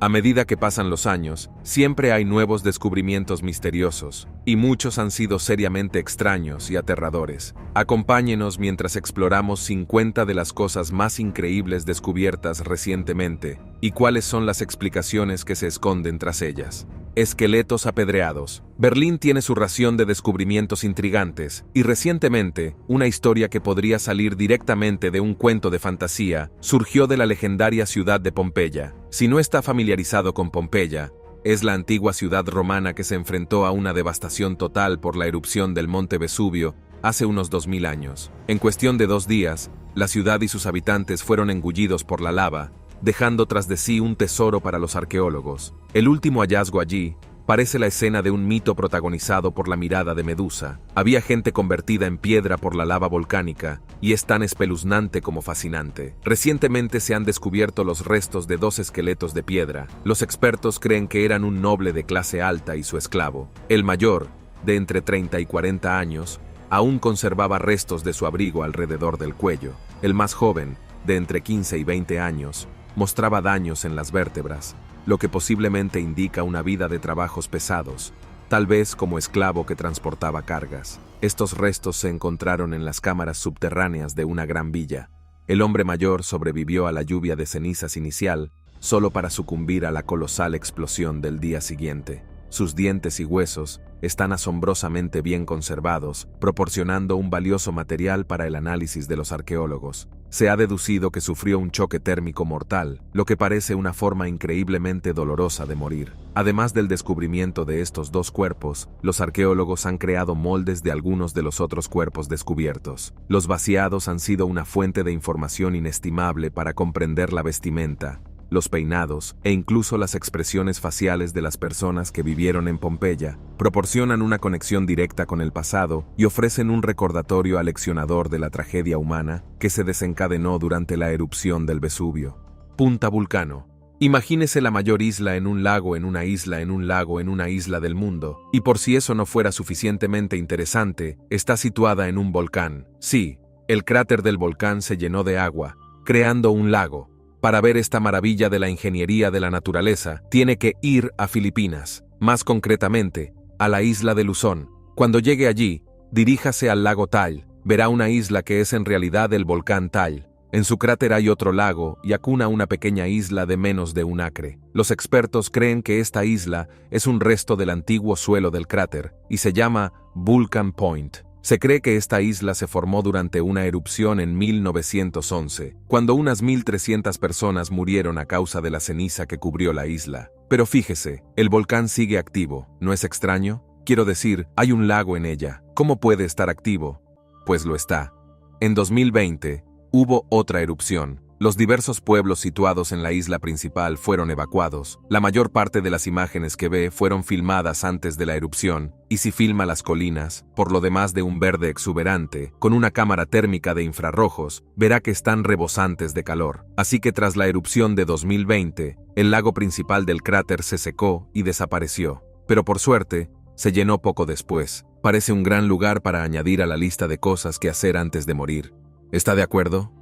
A medida que pasan los años, siempre hay nuevos descubrimientos misteriosos, y muchos han sido seriamente extraños y aterradores. Acompáñenos mientras exploramos 50 de las cosas más increíbles descubiertas recientemente, y cuáles son las explicaciones que se esconden tras ellas. Esqueletos apedreados. Berlín tiene su ración de descubrimientos intrigantes, y recientemente, una historia que podría salir directamente de un cuento de fantasía, surgió de la legendaria ciudad de Pompeya. Si no está familiarizado con Pompeya, es la antigua ciudad romana que se enfrentó a una devastación total por la erupción del monte Vesubio hace unos 2000 años. En cuestión de 2 días, la ciudad y sus habitantes fueron engullidos por la lava, dejando tras de sí un tesoro para los arqueólogos. El último hallazgo allí parece la escena de un mito protagonizado por la mirada de Medusa. Había gente convertida en piedra por la lava volcánica, y es tan espeluznante como fascinante. Recientemente se han descubierto los restos de 2 esqueletos de piedra. Los expertos creen que eran un noble de clase alta y su esclavo. El mayor, de entre 30 y 40 años, aún conservaba restos de su abrigo alrededor del cuello. El más joven, de entre 15 y 20 años, mostraba daños en las vértebras, lo que posiblemente indica una vida de trabajos pesados, tal vez como esclavo que transportaba cargas. Estos restos se encontraron en las cámaras subterráneas de una gran villa. El hombre mayor sobrevivió a la lluvia de cenizas inicial, solo para sucumbir a la colosal explosión del día siguiente. Sus dientes y huesos están asombrosamente bien conservados, proporcionando un valioso material para el análisis de los arqueólogos. Se ha deducido que sufrió un choque térmico mortal, lo que parece una forma increíblemente dolorosa de morir. Además del descubrimiento de estos 2 cuerpos, los arqueólogos han creado moldes de algunos de los otros cuerpos descubiertos. Los vaciados han sido una fuente de información inestimable para comprender la vestimenta, los peinados e incluso las expresiones faciales de las personas que vivieron en Pompeya. Proporcionan una conexión directa con el pasado y ofrecen un recordatorio aleccionador de la tragedia humana que se desencadenó durante la erupción del Vesubio. Punta Vulcano. Imagínese la mayor isla en un lago, en una isla, en un lago, en una isla del mundo. Y por si eso no fuera suficientemente interesante, está situada en un volcán. Sí, el cráter del volcán se llenó de agua, creando un lago. Para ver esta maravilla de la ingeniería de la naturaleza, tiene que ir a Filipinas, más concretamente, a la isla de Luzón. Cuando llegue allí, diríjase al lago Taal. Verá una isla que es en realidad el volcán Taal. En su cráter hay otro lago y acuna una pequeña isla de menos de 1 acre. Los expertos creen que esta isla es un resto del antiguo suelo del cráter y se llama Vulcan Point. Se cree que esta isla se formó durante una erupción en 1911, cuando unas 1.300 personas murieron a causa de la ceniza que cubrió la isla. Pero fíjese, el volcán sigue activo, ¿no es extraño? Quiero decir, hay un lago en ella. ¿Cómo puede estar activo? Pues lo está. En 2020, hubo otra erupción. Los diversos pueblos situados en la isla principal fueron evacuados. La mayor parte de las imágenes que ve fueron filmadas antes de la erupción, y si filma las colinas, por lo demás de un verde exuberante, con una cámara térmica de infrarrojos, verá que están rebosantes de calor. Así que tras la erupción de 2020, el lago principal del cráter se secó y desapareció. Pero por suerte, se llenó poco después. Parece un gran lugar para añadir a la lista de cosas que hacer antes de morir. ¿Está de acuerdo?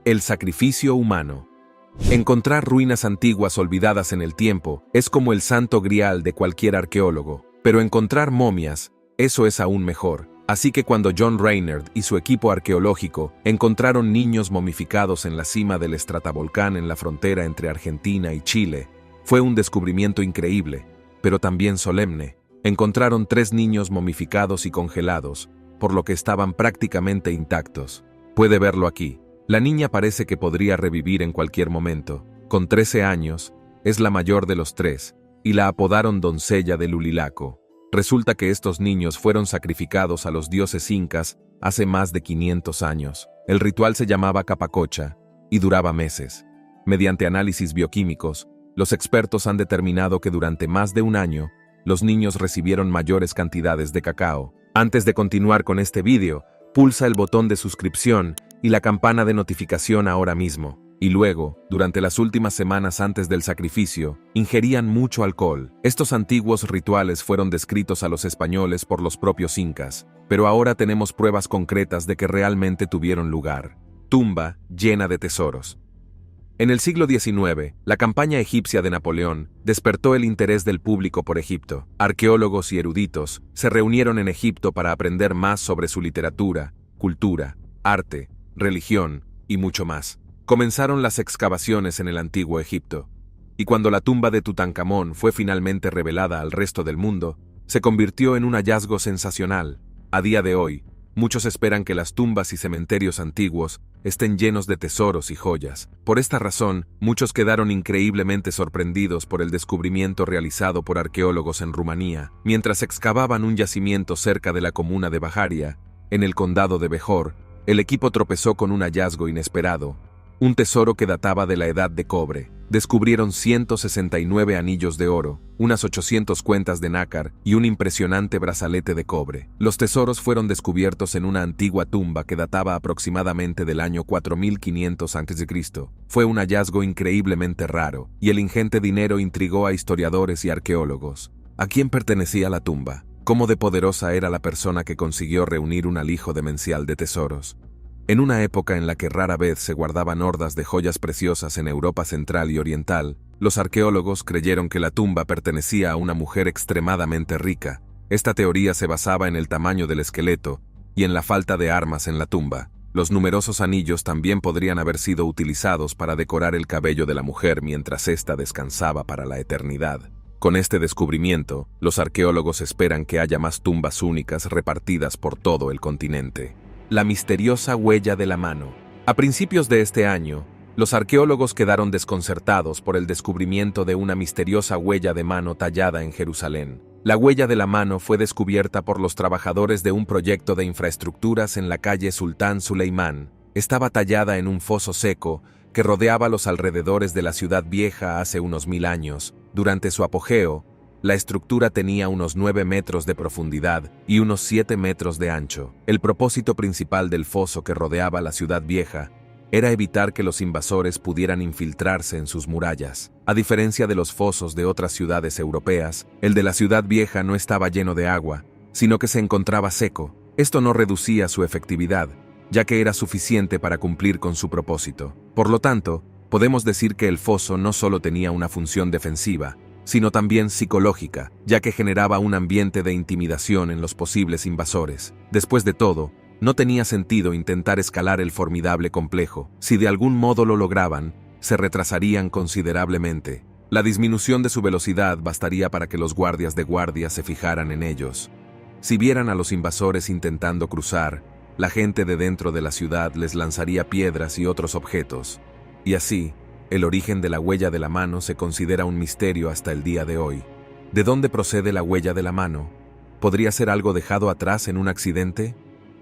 El sacrificio humano. Encontrar ruinas antiguas olvidadas en el tiempo es como el santo grial de cualquier arqueólogo, pero encontrar momias, eso es aún mejor. Así que cuando John Reinert y su equipo arqueológico encontraron niños momificados en la cima del estratovolcán en la frontera entre Argentina y Chile, fue un descubrimiento increíble, pero también solemne. Encontraron 3 niños momificados y congelados, por lo que estaban prácticamente intactos. Puede verlo aquí. La niña parece que podría revivir en cualquier momento. Con 13 años, es la mayor de los 3, y la apodaron doncella de Lulilaco. Resulta que estos niños fueron sacrificados a los dioses incas hace más de 500 años. El ritual se llamaba capacocha, y duraba meses. Mediante análisis bioquímicos, los expertos han determinado que durante más de 1 año, los niños recibieron mayores cantidades de cacao. Antes de continuar con este vídeo, pulsa el botón de suscripción y la campana de notificación ahora mismo. Y luego, durante las últimas semanas antes del sacrificio, ingerían mucho alcohol. Estos antiguos rituales fueron descritos a los españoles por los propios incas, pero ahora tenemos pruebas concretas de que realmente tuvieron lugar. Tumba llena de tesoros. En el siglo XIX, la campaña egipcia de Napoleón despertó el interés del público por Egipto. Arqueólogos y eruditos se reunieron en Egipto para aprender más sobre su literatura, cultura, arte, religión y mucho más. Comenzaron las excavaciones en el antiguo Egipto, y cuando la tumba de Tutankamón fue finalmente revelada al resto del mundo, se convirtió en un hallazgo sensacional. A día de hoy, muchos esperan que las tumbas y cementerios antiguos estén llenos de tesoros y joyas. Por esta razón, muchos quedaron increíblemente sorprendidos por el descubrimiento realizado por arqueólogos en Rumanía, mientras excavaban un yacimiento cerca de la comuna de Bajaria, en el condado de Behor. El equipo tropezó con un hallazgo inesperado, un tesoro que databa de la edad de cobre. Descubrieron 169 anillos de oro, unas 800 cuentas de nácar y un impresionante brazalete de cobre. Los tesoros fueron descubiertos en una antigua tumba que databa aproximadamente del año 4500 a.C. Fue un hallazgo increíblemente raro, y el ingente dinero intrigó a historiadores y arqueólogos. ¿A quién pertenecía la tumba? ¿Cómo de poderosa era la persona que consiguió reunir un alijo demencial de tesoros? En una época en la que rara vez se guardaban hordas de joyas preciosas en Europa central y oriental, los arqueólogos creyeron que la tumba pertenecía a una mujer extremadamente rica. Esta teoría se basaba en el tamaño del esqueleto y en la falta de armas en la tumba. Los numerosos anillos también podrían haber sido utilizados para decorar el cabello de la mujer mientras ésta descansaba para la eternidad. Con este descubrimiento, los arqueólogos esperan que haya más tumbas únicas repartidas por todo el continente. La misteriosa huella de la mano. A principios de este año, los arqueólogos quedaron desconcertados por el descubrimiento de una misteriosa huella de mano tallada en Jerusalén. La huella de la mano fue descubierta por los trabajadores de un proyecto de infraestructuras en la calle Sultán Suleimán. Estaba tallada en un foso seco que rodeaba los alrededores de la ciudad vieja hace unos 1000 años. Durante su apogeo, la estructura tenía unos 9 metros de profundidad y unos 7 metros de ancho. El propósito principal del foso que rodeaba la ciudad vieja era evitar que los invasores pudieran infiltrarse en sus murallas. A diferencia de los fosos de otras ciudades europeas, el de la ciudad vieja no estaba lleno de agua, sino que se encontraba seco. Esto no reducía su efectividad, ya que era suficiente para cumplir con su propósito. Por lo tanto, podemos decir que el foso no solo tenía una función defensiva, sino también psicológica, ya que generaba un ambiente de intimidación en los posibles invasores. Después de todo, no tenía sentido intentar escalar el formidable complejo. Si de algún modo lo lograban, se retrasarían considerablemente. La disminución de su velocidad bastaría para que los guardias de guardia se fijaran en ellos. Si vieran a los invasores intentando cruzar, la gente de dentro de la ciudad les lanzaría piedras y otros objetos. Y así, el origen de la huella de la mano se considera un misterio hasta el día de hoy. ¿De dónde procede la huella de la mano? ¿Podría ser algo dejado atrás en un accidente?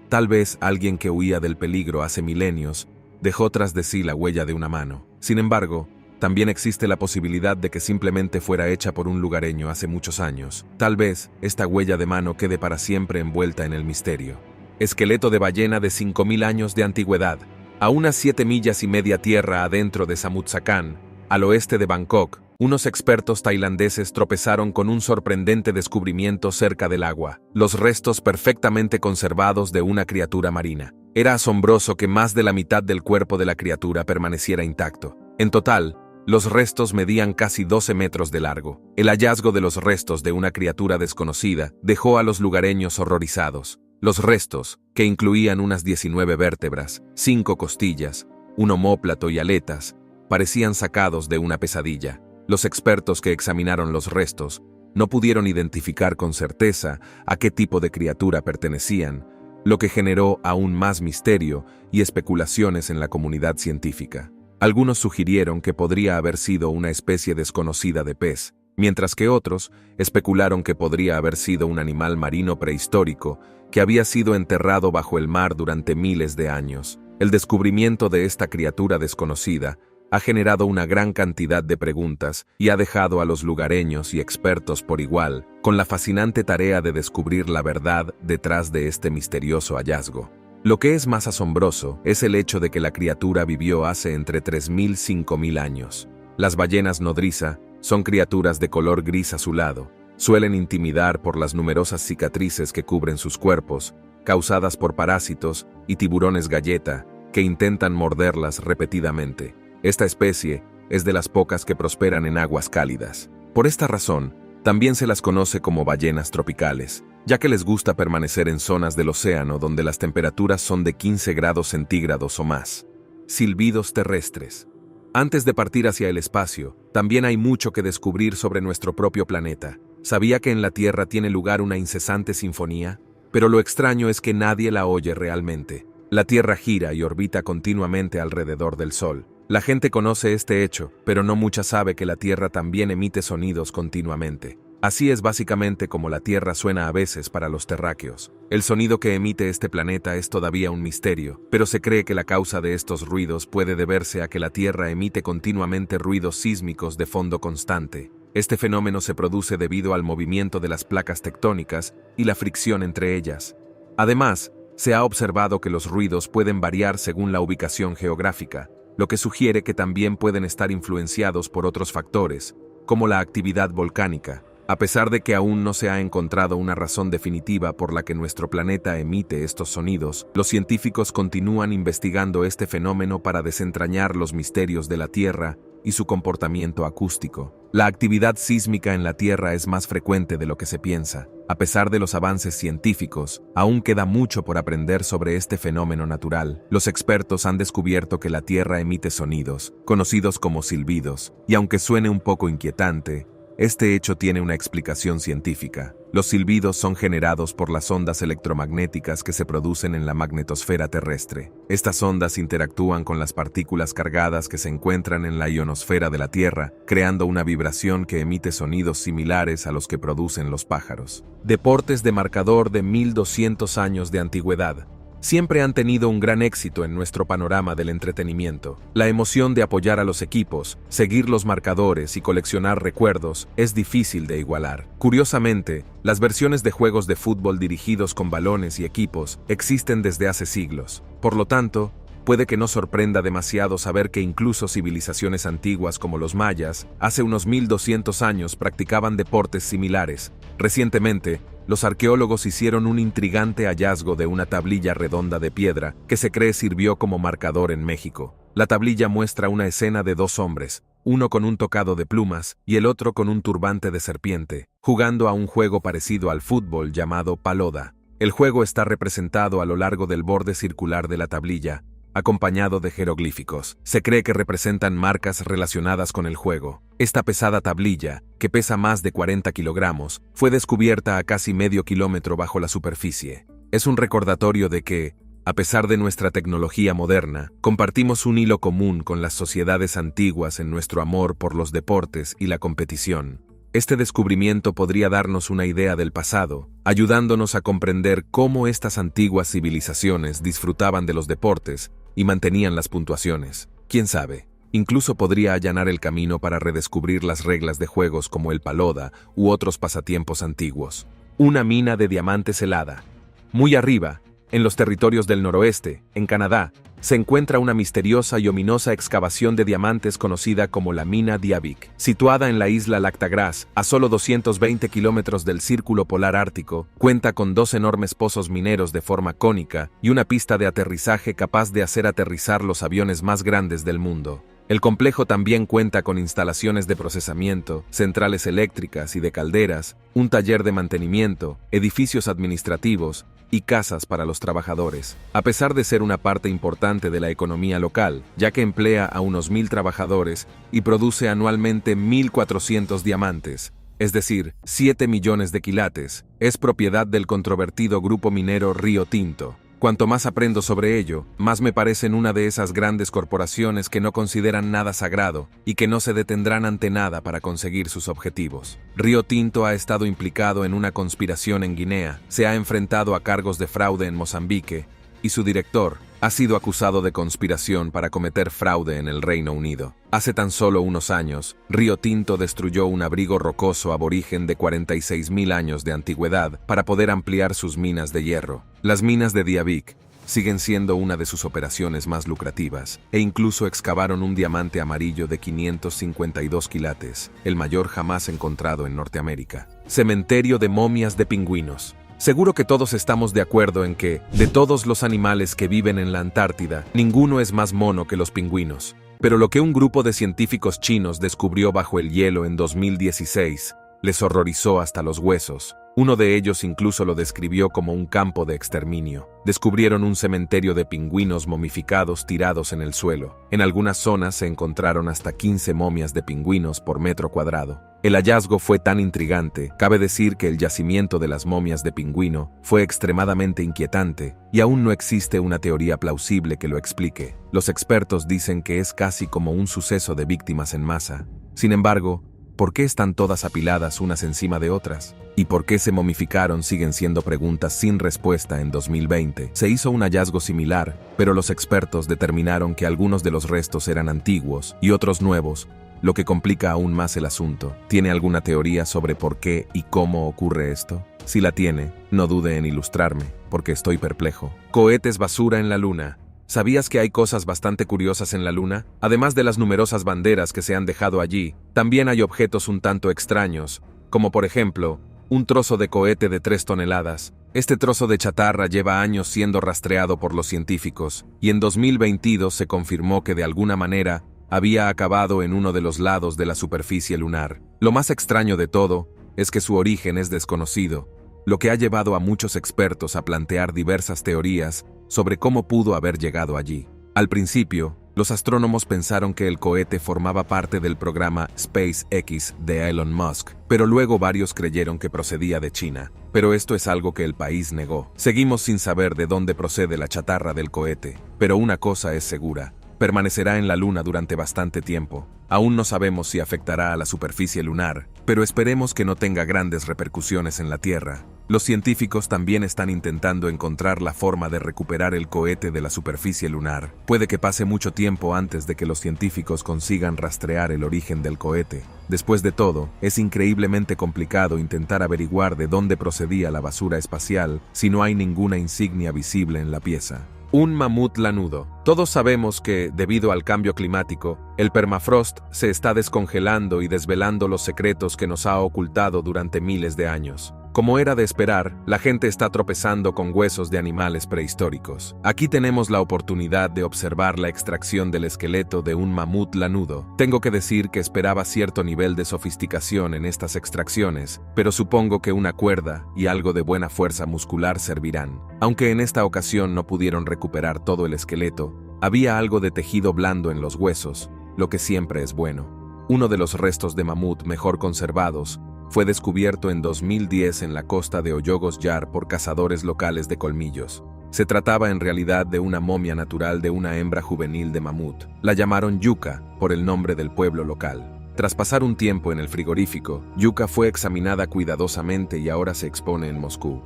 Tal vez alguien que huía del peligro hace milenios dejó tras de sí la huella de una mano. Sin embargo, también existe la posibilidad de que simplemente fuera hecha por un lugareño hace muchos años. Tal vez esta huella de mano quede para siempre envuelta en el misterio. Esqueleto de ballena de 5000 años de antigüedad. A unas 7 millas y media tierra adentro de Samut Sakhán, al oeste de Bangkok, unos expertos tailandeses tropezaron con un sorprendente descubrimiento cerca del agua: los restos perfectamente conservados de una criatura marina. Era asombroso que más de la mitad del cuerpo de la criatura permaneciera intacto. En total, los restos medían casi 12 metros de largo. El hallazgo de los restos de una criatura desconocida dejó a los lugareños horrorizados. Los restos, que incluían unas 19 vértebras, 5 costillas, un omóplato y aletas, parecían sacados de una pesadilla. Los expertos que examinaron los restos no pudieron identificar con certeza a qué tipo de criatura pertenecían, lo que generó aún más misterio y especulaciones en la comunidad científica. Algunos sugirieron que podría haber sido una especie desconocida de pez, mientras que otros especularon que podría haber sido un animal marino prehistórico que había sido enterrado bajo el mar durante miles de años. El descubrimiento de esta criatura desconocida ha generado una gran cantidad de preguntas y ha dejado a los lugareños y expertos por igual con la fascinante tarea de descubrir la verdad detrás de este misterioso hallazgo. Lo que es más asombroso es el hecho de que la criatura vivió hace entre 3000 y 5000 años. Las ballenas nodriza son criaturas de color gris azulado. Suelen intimidar por las numerosas cicatrices que cubren sus cuerpos, causadas por parásitos y tiburones galleta que intentan morderlas repetidamente. Esta especie es de las pocas que prosperan en aguas cálidas. Por esta razón, también se las conoce como ballenas tropicales, ya que les gusta permanecer en zonas del océano donde las temperaturas son de 15 grados centígrados o más. Silbidos terrestres. Antes de partir hacia el espacio, también hay mucho que descubrir sobre nuestro propio planeta. ¿Sabía que en la Tierra tiene lugar una incesante sinfonía? Pero lo extraño es que nadie la oye realmente. La Tierra gira y orbita continuamente alrededor del Sol. La gente conoce este hecho, pero no mucha sabe que la Tierra también emite sonidos continuamente. Así es básicamente como la Tierra suena a veces para los terráqueos. El sonido que emite este planeta es todavía un misterio, pero se cree que la causa de estos ruidos puede deberse a que la Tierra emite continuamente ruidos sísmicos de fondo constante. Este fenómeno se produce debido al movimiento de las placas tectónicas y la fricción entre ellas. Además, se ha observado que los ruidos pueden variar según la ubicación geográfica, lo que sugiere que también pueden estar influenciados por otros factores, como la actividad volcánica. A pesar de que aún no se ha encontrado una razón definitiva por la que nuestro planeta emite estos sonidos, los científicos continúan investigando este fenómeno para desentrañar los misterios de la Tierra y su comportamiento acústico. La actividad sísmica en la Tierra es más frecuente de lo que se piensa. A pesar de los avances científicos, aún queda mucho por aprender sobre este fenómeno natural. Los expertos han descubierto que la Tierra emite sonidos, conocidos como silbidos, y aunque suene un poco inquietante, este hecho tiene una explicación científica. Los silbidos son generados por las ondas electromagnéticas que se producen en la magnetosfera terrestre. Estas ondas interactúan con las partículas cargadas que se encuentran en la ionosfera de la Tierra, creando una vibración que emite sonidos similares a los que producen los pájaros. Deportes de marcador de 1200 años de antigüedad. Siempre han tenido un gran éxito en nuestro panorama del entretenimiento. La emoción de apoyar a los equipos, seguir los marcadores y coleccionar recuerdos es difícil de igualar. Curiosamente, las versiones de juegos de fútbol dirigidos con balones y equipos existen desde hace siglos. Por lo tanto, puede que no sorprenda demasiado saber que incluso civilizaciones antiguas como los mayas, hace unos 1200 años practicaban deportes similares. Recientemente, los arqueólogos hicieron un intrigante hallazgo de una tablilla redonda de piedra que se cree sirvió como marcador en México. La tablilla muestra una escena de dos hombres, uno con un tocado de plumas y el otro con un turbante de serpiente, jugando a un juego parecido al fútbol llamado paloda. El juego está representado a lo largo del borde circular de la tablilla, acompañado de jeroglíficos. Se cree que representan marcas relacionadas con el juego. Esta pesada tablilla, que pesa más de 40 kilogramos, fue descubierta a casi medio kilómetro bajo la superficie. Es un recordatorio de que, a pesar de nuestra tecnología moderna, compartimos un hilo común con las sociedades antiguas en nuestro amor por los deportes y la competición. Este descubrimiento podría darnos una idea del pasado, ayudándonos a comprender cómo estas antiguas civilizaciones disfrutaban de los deportes y mantenían las puntuaciones. ¿Quién sabe? Incluso podría allanar el camino para redescubrir las reglas de juegos como el paloda u otros pasatiempos antiguos. Una mina de diamantes helada. Muy arriba, en los territorios del noroeste, en Canadá, se encuentra una misteriosa y ominosa excavación de diamantes conocida como la mina Diavik. Situada en la isla Lactagras, a solo 220 kilómetros del Círculo Polar Ártico, cuenta con dos enormes pozos mineros de forma cónica y una pista de aterrizaje capaz de hacer aterrizar los aviones más grandes del mundo. El complejo también cuenta con instalaciones de procesamiento, centrales eléctricas y de calderas, un taller de mantenimiento, edificios administrativos y casas para los trabajadores. A pesar de ser una parte importante de la economía local, ya que emplea a unos 1000 trabajadores y produce anualmente 1400 diamantes, es decir, 7 millones de quilates, es propiedad del controvertido grupo minero Río Tinto. Cuanto más aprendo sobre ello, más me parecen una de esas grandes corporaciones que no consideran nada sagrado y que no se detendrán ante nada para conseguir sus objetivos. Río Tinto ha estado implicado en una conspiración en Guinea, se ha enfrentado a cargos de fraude en Mozambique y su director ha sido acusado de conspiración para cometer fraude en el Reino Unido. Hace tan solo unos años, Río Tinto destruyó un abrigo rocoso aborigen de 46.000 años de antigüedad para poder ampliar sus minas de hierro. Las minas de Diavik siguen siendo una de sus operaciones más lucrativas, e incluso excavaron un diamante amarillo de 552 quilates, el mayor jamás encontrado en Norteamérica. Cementerio de momias de pingüinos. Seguro que todos estamos de acuerdo en que, de todos los animales que viven en la Antártida, ninguno es más mono que los pingüinos. Pero lo que un grupo de científicos chinos descubrió bajo el hielo en 2016 les horrorizó hasta los huesos. Uno de ellos incluso lo describió como un campo de exterminio. Descubrieron un cementerio de pingüinos momificados tirados en el suelo. En algunas zonas se encontraron hasta 15 momias de pingüinos por metro cuadrado. El hallazgo fue tan intrigante, cabe decir que el yacimiento de las momias de pingüino fue extremadamente inquietante, y aún no existe una teoría plausible que lo explique. Los expertos dicen que es casi como un suceso de víctimas en masa. Sin embargo, ¿por qué están todas apiladas unas encima de otras? ¿Y por qué se momificaron? Siguen siendo preguntas sin respuesta. En 2020 se hizo un hallazgo similar, pero los expertos determinaron que algunos de los restos eran antiguos y otros nuevos, lo que complica aún más el asunto. ¿Tiene alguna teoría sobre por qué y cómo ocurre esto? Si la tiene, no dude en ilustrarme, porque estoy perplejo. Cohetes basura en la Luna. ¿Sabías que hay cosas bastante curiosas en la Luna? Además de las numerosas banderas que se han dejado allí, también hay objetos un tanto extraños, como por ejemplo, un trozo de cohete de 3 toneladas. Este trozo de chatarra lleva años siendo rastreado por los científicos, y en 2022 se confirmó que de alguna manera había acabado en uno de los lados de la superficie lunar. Lo más extraño de todo es que su origen es desconocido, lo que ha llevado a muchos expertos a plantear diversas teorías sobre cómo pudo haber llegado allí. Al principio, los astrónomos pensaron que el cohete formaba parte del programa SpaceX de Elon Musk, pero luego varios creyeron que procedía de China. Pero esto es algo que el país negó. Seguimos sin saber de dónde procede la chatarra del cohete, pero una cosa es segura: permanecerá en la Luna durante bastante tiempo. Aún no sabemos si afectará a la superficie lunar, pero esperemos que no tenga grandes repercusiones en la Tierra. Los científicos también están intentando encontrar la forma de recuperar el cohete de la superficie lunar. Puede que pase mucho tiempo antes de que los científicos consigan rastrear el origen del cohete. Después de todo, es increíblemente complicado intentar averiguar de dónde procedía la basura espacial si no hay ninguna insignia visible en la pieza. Un mamut lanudo. Todos sabemos que, debido al cambio climático, el permafrost se está descongelando y desvelando los secretos que nos ha ocultado durante miles de años. Como era de esperar, la gente está tropezando con huesos de animales prehistóricos. Aquí tenemos la oportunidad de observar la extracción del esqueleto de un mamut lanudo. Tengo que decir que esperaba cierto nivel de sofisticación en estas extracciones, pero supongo que una cuerda y algo de buena fuerza muscular servirán. Aunque en esta ocasión no pudieron recuperar todo el esqueleto, había algo de tejido blando en los huesos, lo que siempre es bueno. Uno de los restos de mamut mejor conservados fue descubierto en 2010 en la costa de Hoyogos Yar por cazadores locales de colmillos. Se trataba en realidad de una momia natural de una hembra juvenil de mamut. La llamaron Yuka por el nombre del pueblo local. Tras pasar un tiempo en el frigorífico, Yuka fue examinada cuidadosamente y ahora se expone en Moscú.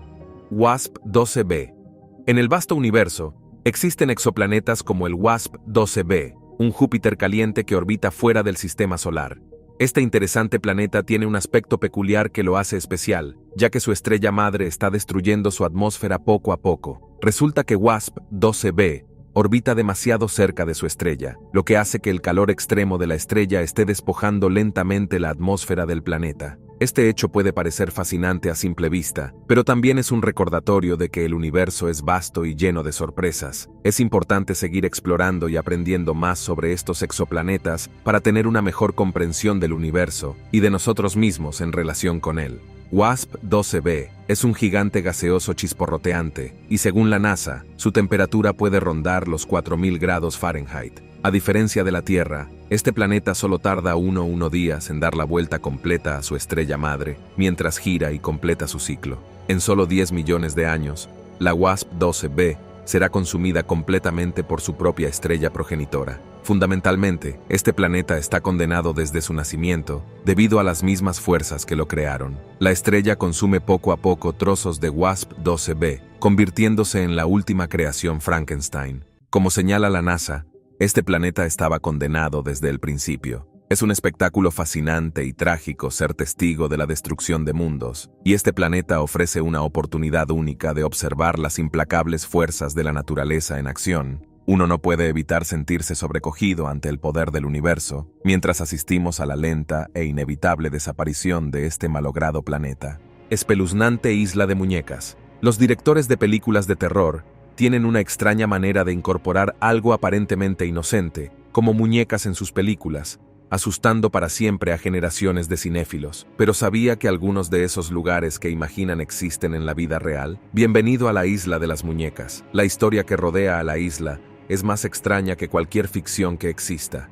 WASP-12b. En el vasto universo, existen exoplanetas como el WASP-12b, un Júpiter caliente que orbita fuera del sistema solar. Este interesante planeta tiene un aspecto peculiar que lo hace especial, ya que su estrella madre está destruyendo su atmósfera poco a poco. Resulta que WASP-12b orbita demasiado cerca de su estrella, lo que hace que el calor extremo de la estrella esté despojando lentamente la atmósfera del planeta. Este hecho puede parecer fascinante a simple vista, pero también es un recordatorio de que el universo es vasto y lleno de sorpresas. Es importante seguir explorando y aprendiendo más sobre estos exoplanetas para tener una mejor comprensión del universo y de nosotros mismos en relación con él. WASP-12b es un gigante gaseoso chisporroteante y, según la NASA, su temperatura puede rondar los 4000 grados Fahrenheit. A diferencia de la Tierra, este planeta solo tarda 1 días en dar la vuelta completa a su estrella madre, mientras gira y completa su ciclo. En solo 10 millones de años, la WASP-12b será consumida completamente por su propia estrella progenitora. Fundamentalmente, este planeta está condenado desde su nacimiento, debido a las mismas fuerzas que lo crearon. La estrella consume poco a poco trozos de WASP-12b, convirtiéndose en la última creación Frankenstein. Como señala la NASA, este planeta estaba condenado desde el principio. Es un espectáculo fascinante y trágico ser testigo de la destrucción de mundos, y este planeta ofrece una oportunidad única de observar las implacables fuerzas de la naturaleza en acción. Uno no puede evitar sentirse sobrecogido ante el poder del universo, mientras asistimos a la lenta e inevitable desaparición de este malogrado planeta. Espeluznante isla de muñecas. Los directores de películas de terror tienen una extraña manera de incorporar algo aparentemente inocente como muñecas en sus películas, asustando para siempre a generaciones de cinéfilos. Pero ¿sabía que algunos de esos lugares que imaginan existen en la vida real? Bienvenido a la isla de las muñecas. La historia que rodea a la isla es más extraña que cualquier ficción que exista.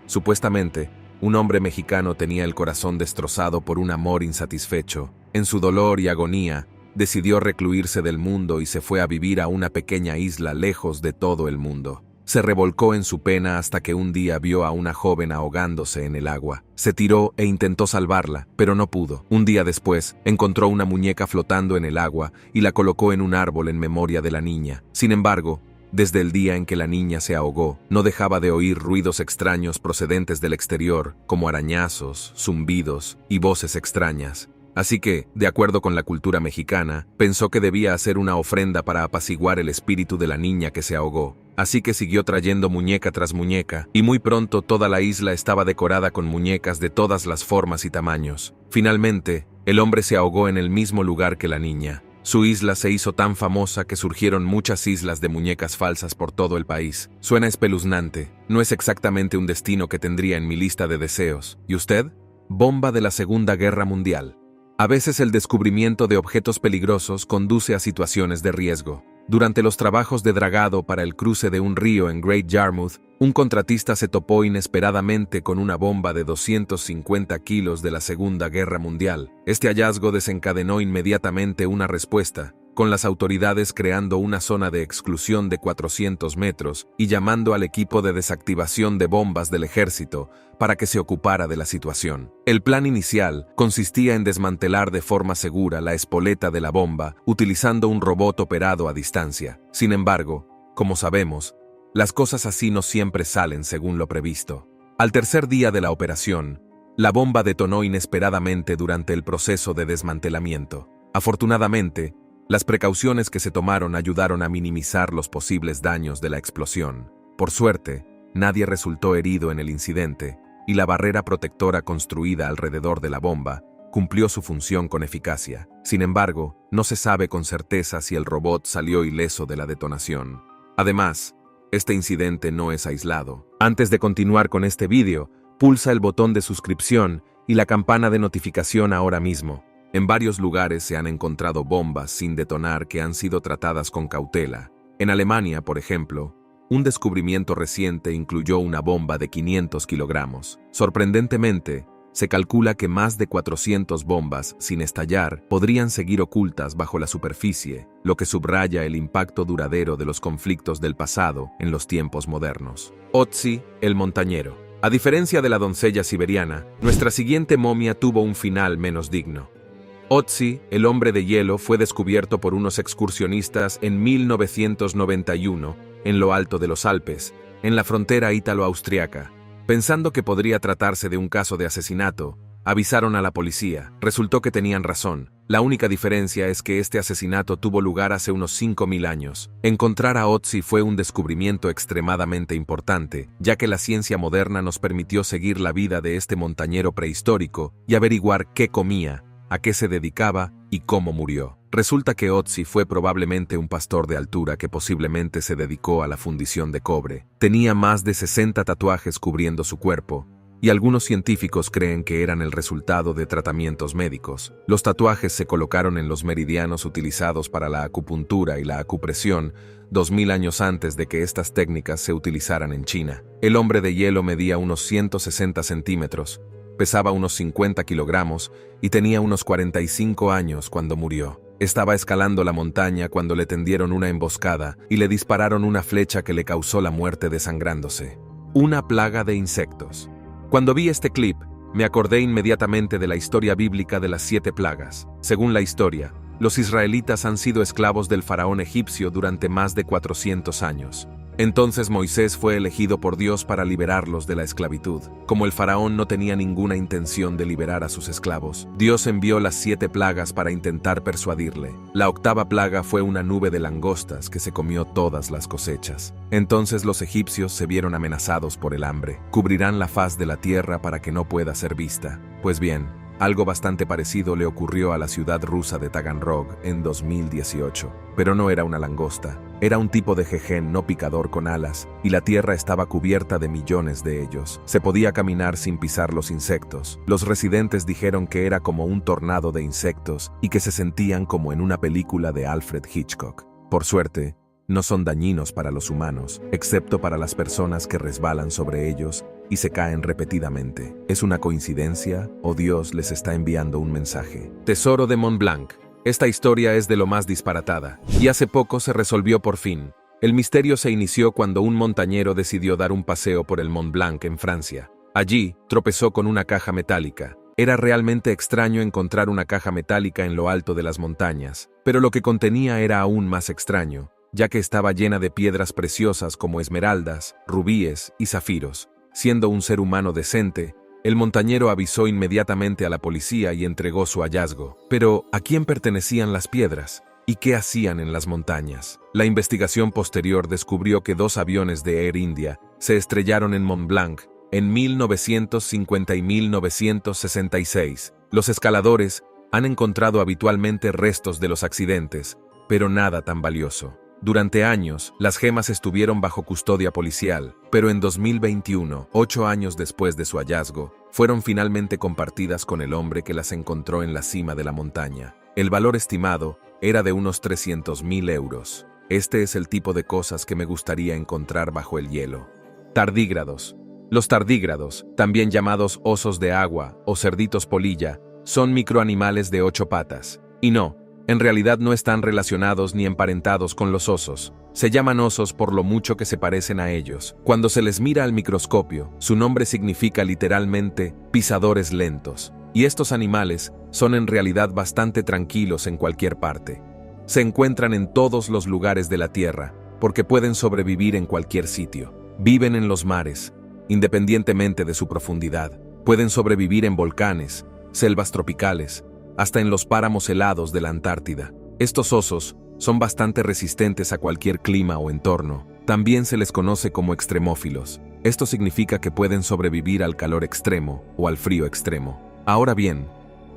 Supuestamente, un hombre mexicano tenía el corazón destrozado por un amor insatisfecho. En su dolor y agonía, decidió recluirse del mundo y se fue a vivir a una pequeña isla lejos de todo el mundo. Se revolcó en su pena hasta que un día vio a una joven ahogándose en el agua. Se tiró e intentó salvarla, pero no pudo. Un día después, encontró una muñeca flotando en el agua y la colocó en un árbol en memoria de la niña. Sin embargo, desde el día en que la niña se ahogó, no dejaba de oír ruidos extraños procedentes del exterior, como arañazos, zumbidos y voces extrañas. Así que, de acuerdo con la cultura mexicana, pensó que debía hacer una ofrenda para apaciguar el espíritu de la niña que se ahogó. Así que siguió trayendo muñeca tras muñeca, y muy pronto toda la isla estaba decorada con muñecas de todas las formas y tamaños. Finalmente, el hombre se ahogó en el mismo lugar que la niña. Su isla se hizo tan famosa que surgieron muchas islas de muñecas falsas por todo el país. Suena espeluznante. No es exactamente un destino que tendría en mi lista de deseos. ¿Y usted? Bomba de la Segunda Guerra Mundial. A veces el descubrimiento de objetos peligrosos conduce a situaciones de riesgo. Durante los trabajos de dragado para el cruce de un río en Great Yarmouth, un contratista se topó inesperadamente con una bomba de 250 kilos de la Segunda Guerra Mundial. Este hallazgo desencadenó inmediatamente una respuesta, con las autoridades creando una zona de exclusión de 400 metros y llamando al equipo de desactivación de bombas del ejército para que se ocupara de la situación. El plan inicial consistía en desmantelar de forma segura la espoleta de la bomba utilizando un robot operado a distancia. Sin embargo, como sabemos, las cosas así no siempre salen según lo previsto. Al tercer día de la operación, la bomba detonó inesperadamente durante el proceso de desmantelamiento. Afortunadamente, las precauciones que se tomaron ayudaron a minimizar los posibles daños de la explosión. Por suerte, nadie resultó herido en el incidente, y la barrera protectora construida alrededor de la bomba cumplió su función con eficacia. Sin embargo, no se sabe con certeza si el robot salió ileso de la detonación. Además, este incidente no es aislado. Antes de continuar con este vídeo, pulsa el botón de suscripción y la campana de notificación ahora mismo. En varios lugares se han encontrado bombas sin detonar que han sido tratadas con cautela. En Alemania, por ejemplo, un descubrimiento reciente incluyó una bomba de 500 kilogramos. Sorprendentemente, se calcula que más de 400 bombas sin estallar podrían seguir ocultas bajo la superficie, lo que subraya el impacto duradero de los conflictos del pasado en los tiempos modernos. Otzi, el montañero. A diferencia de la doncella siberiana, nuestra siguiente momia tuvo un final menos digno. Otzi, el hombre de hielo, fue descubierto por unos excursionistas en 1991 en lo alto de los Alpes, en la frontera ítalo-austriaca. Pensando que podría tratarse de un caso de asesinato, avisaron a la policía. Resultó que tenían razón. La única diferencia es que este asesinato tuvo lugar hace unos 5.000 años. Encontrar a Otzi fue un descubrimiento extremadamente importante, ya que la ciencia moderna nos permitió seguir la vida de este montañero prehistórico y averiguar qué comía, a qué se dedicaba y cómo murió. Resulta que Otzi fue probablemente un pastor de altura que posiblemente se dedicó a la fundición de cobre. Tenía más de 60 tatuajes cubriendo su cuerpo, y algunos científicos creen que eran el resultado de tratamientos médicos. Los tatuajes se colocaron en los meridianos utilizados para la acupuntura y la acupresión 2000 años antes de que estas técnicas se utilizaran en China. El hombre de hielo medía unos 160 centímetros, pesaba unos 50 kilogramos y tenía unos 45 años cuando murió. Estaba escalando la montaña cuando le tendieron una emboscada y le dispararon una flecha que le causó la muerte desangrándose. Una plaga de insectos. Cuando vi este clip, me acordé inmediatamente de la historia bíblica de las 7 plagas. Según la historia, los israelitas han sido esclavos del faraón egipcio durante más de 400 años. Entonces Moisés fue elegido por Dios para liberarlos de la esclavitud. Como el faraón no tenía ninguna intención de liberar a sus esclavos, Dios envió las 7 plagas para intentar persuadirle. La 8ª plaga fue una nube de langostas que se comió todas las cosechas. Entonces los egipcios se vieron amenazados por el hambre. Cubrirán la faz de la tierra para que no pueda ser vista. Pues bien, Algo bastante parecido le ocurrió a la ciudad rusa de Taganrog en 2018, pero no era una langosta, era un tipo de jejen no picador con alas, y la tierra estaba cubierta de millones de ellos. Se podía caminar sin pisar los insectos. Los residentes dijeron que era como un tornado de insectos y que se sentían como en una película de Alfred Hitchcock. Por suerte, no son dañinos para los humanos, excepto para las personas que resbalan sobre ellos y se caen repetidamente. ¿Es una coincidencia o Dios les está enviando un mensaje? Tesoro de Mont Blanc. Esta historia es de lo más disparatada, y hace poco se resolvió por fin. El misterio se inició cuando un montañero decidió dar un paseo por el Mont Blanc en Francia. Allí, tropezó con una caja metálica. Era realmente extraño encontrar una caja metálica en lo alto de las montañas, pero lo que contenía era aún más extraño, ya que estaba llena de piedras preciosas como esmeraldas, rubíes y zafiros. Siendo un ser humano decente, el montañero avisó inmediatamente a la policía y entregó su hallazgo. Pero, ¿a quién pertenecían las piedras? ¿Y qué hacían en las montañas? La investigación posterior descubrió que 2 aviones de Air India se estrellaron en Mont Blanc en 1950 y 1966. Los escaladores han encontrado habitualmente restos de los accidentes, pero nada tan valioso. Durante años, las gemas estuvieron bajo custodia policial, pero en 2021, 8 años después de su hallazgo, fueron finalmente compartidas con el hombre que las encontró en la cima de la montaña. El valor estimado era de unos 300.000 euros. Este es el tipo de cosas que me gustaría encontrar bajo el hielo. Tardígrados. Los tardígrados, también llamados osos de agua o cerditos polilla, son microanimales de 8 patas. Y no, en realidad no están relacionados ni emparentados con los osos. Se llaman osos por lo mucho que se parecen a ellos. Cuando se les mira al microscopio, su nombre significa literalmente pisadores lentos. Y estos animales son en realidad bastante tranquilos en cualquier parte. Se encuentran en todos los lugares de la Tierra, porque pueden sobrevivir en cualquier sitio. Viven en los mares, independientemente de su profundidad. Pueden sobrevivir en volcanes, selvas tropicales, hasta en los páramos helados de la Antártida. Estos osos son bastante resistentes a cualquier clima o entorno. También se les conoce como extremófilos. Esto significa que pueden sobrevivir al calor extremo o al frío extremo. Ahora bien,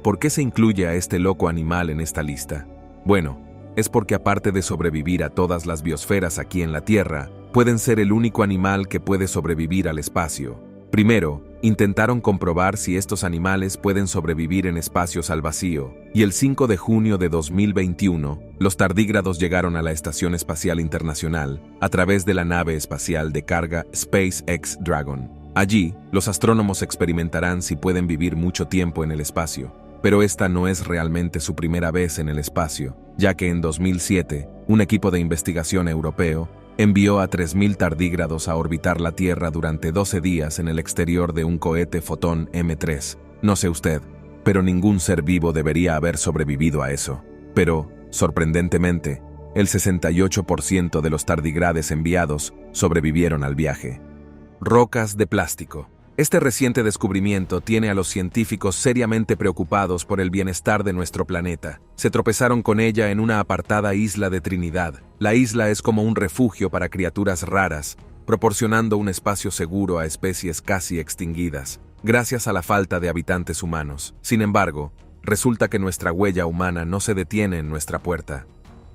¿por qué se incluye a este loco animal en esta lista? Bueno, es porque aparte de sobrevivir a todas las biosferas aquí en la Tierra, pueden ser el único animal que puede sobrevivir al espacio. Primero, intentaron comprobar si estos animales pueden sobrevivir en espacios al vacío, y el 5 de junio de 2021, los tardígrados llegaron a la Estación Espacial Internacional a través de la nave espacial de carga SpaceX Dragon. Allí, los astrónomos experimentarán si pueden vivir mucho tiempo en el espacio, pero esta no es realmente su primera vez en el espacio, ya que en 2007, un equipo de investigación europeo envió a 3.000 tardígrados a orbitar la Tierra durante 12 días en el exterior de un cohete Fotón M3. No sé usted, pero ningún ser vivo debería haber sobrevivido a eso. Pero, sorprendentemente, el 68% de los tardígrades enviados sobrevivieron al viaje. Rocas de plástico. Este reciente descubrimiento tiene a los científicos seriamente preocupados por el bienestar de nuestro planeta. Se tropezaron con ella en una apartada isla de Trinidad. La isla es como un refugio para criaturas raras, proporcionando un espacio seguro a especies casi extinguidas, gracias a la falta de habitantes humanos. Sin embargo, resulta que nuestra huella humana no se detiene en nuestra puerta.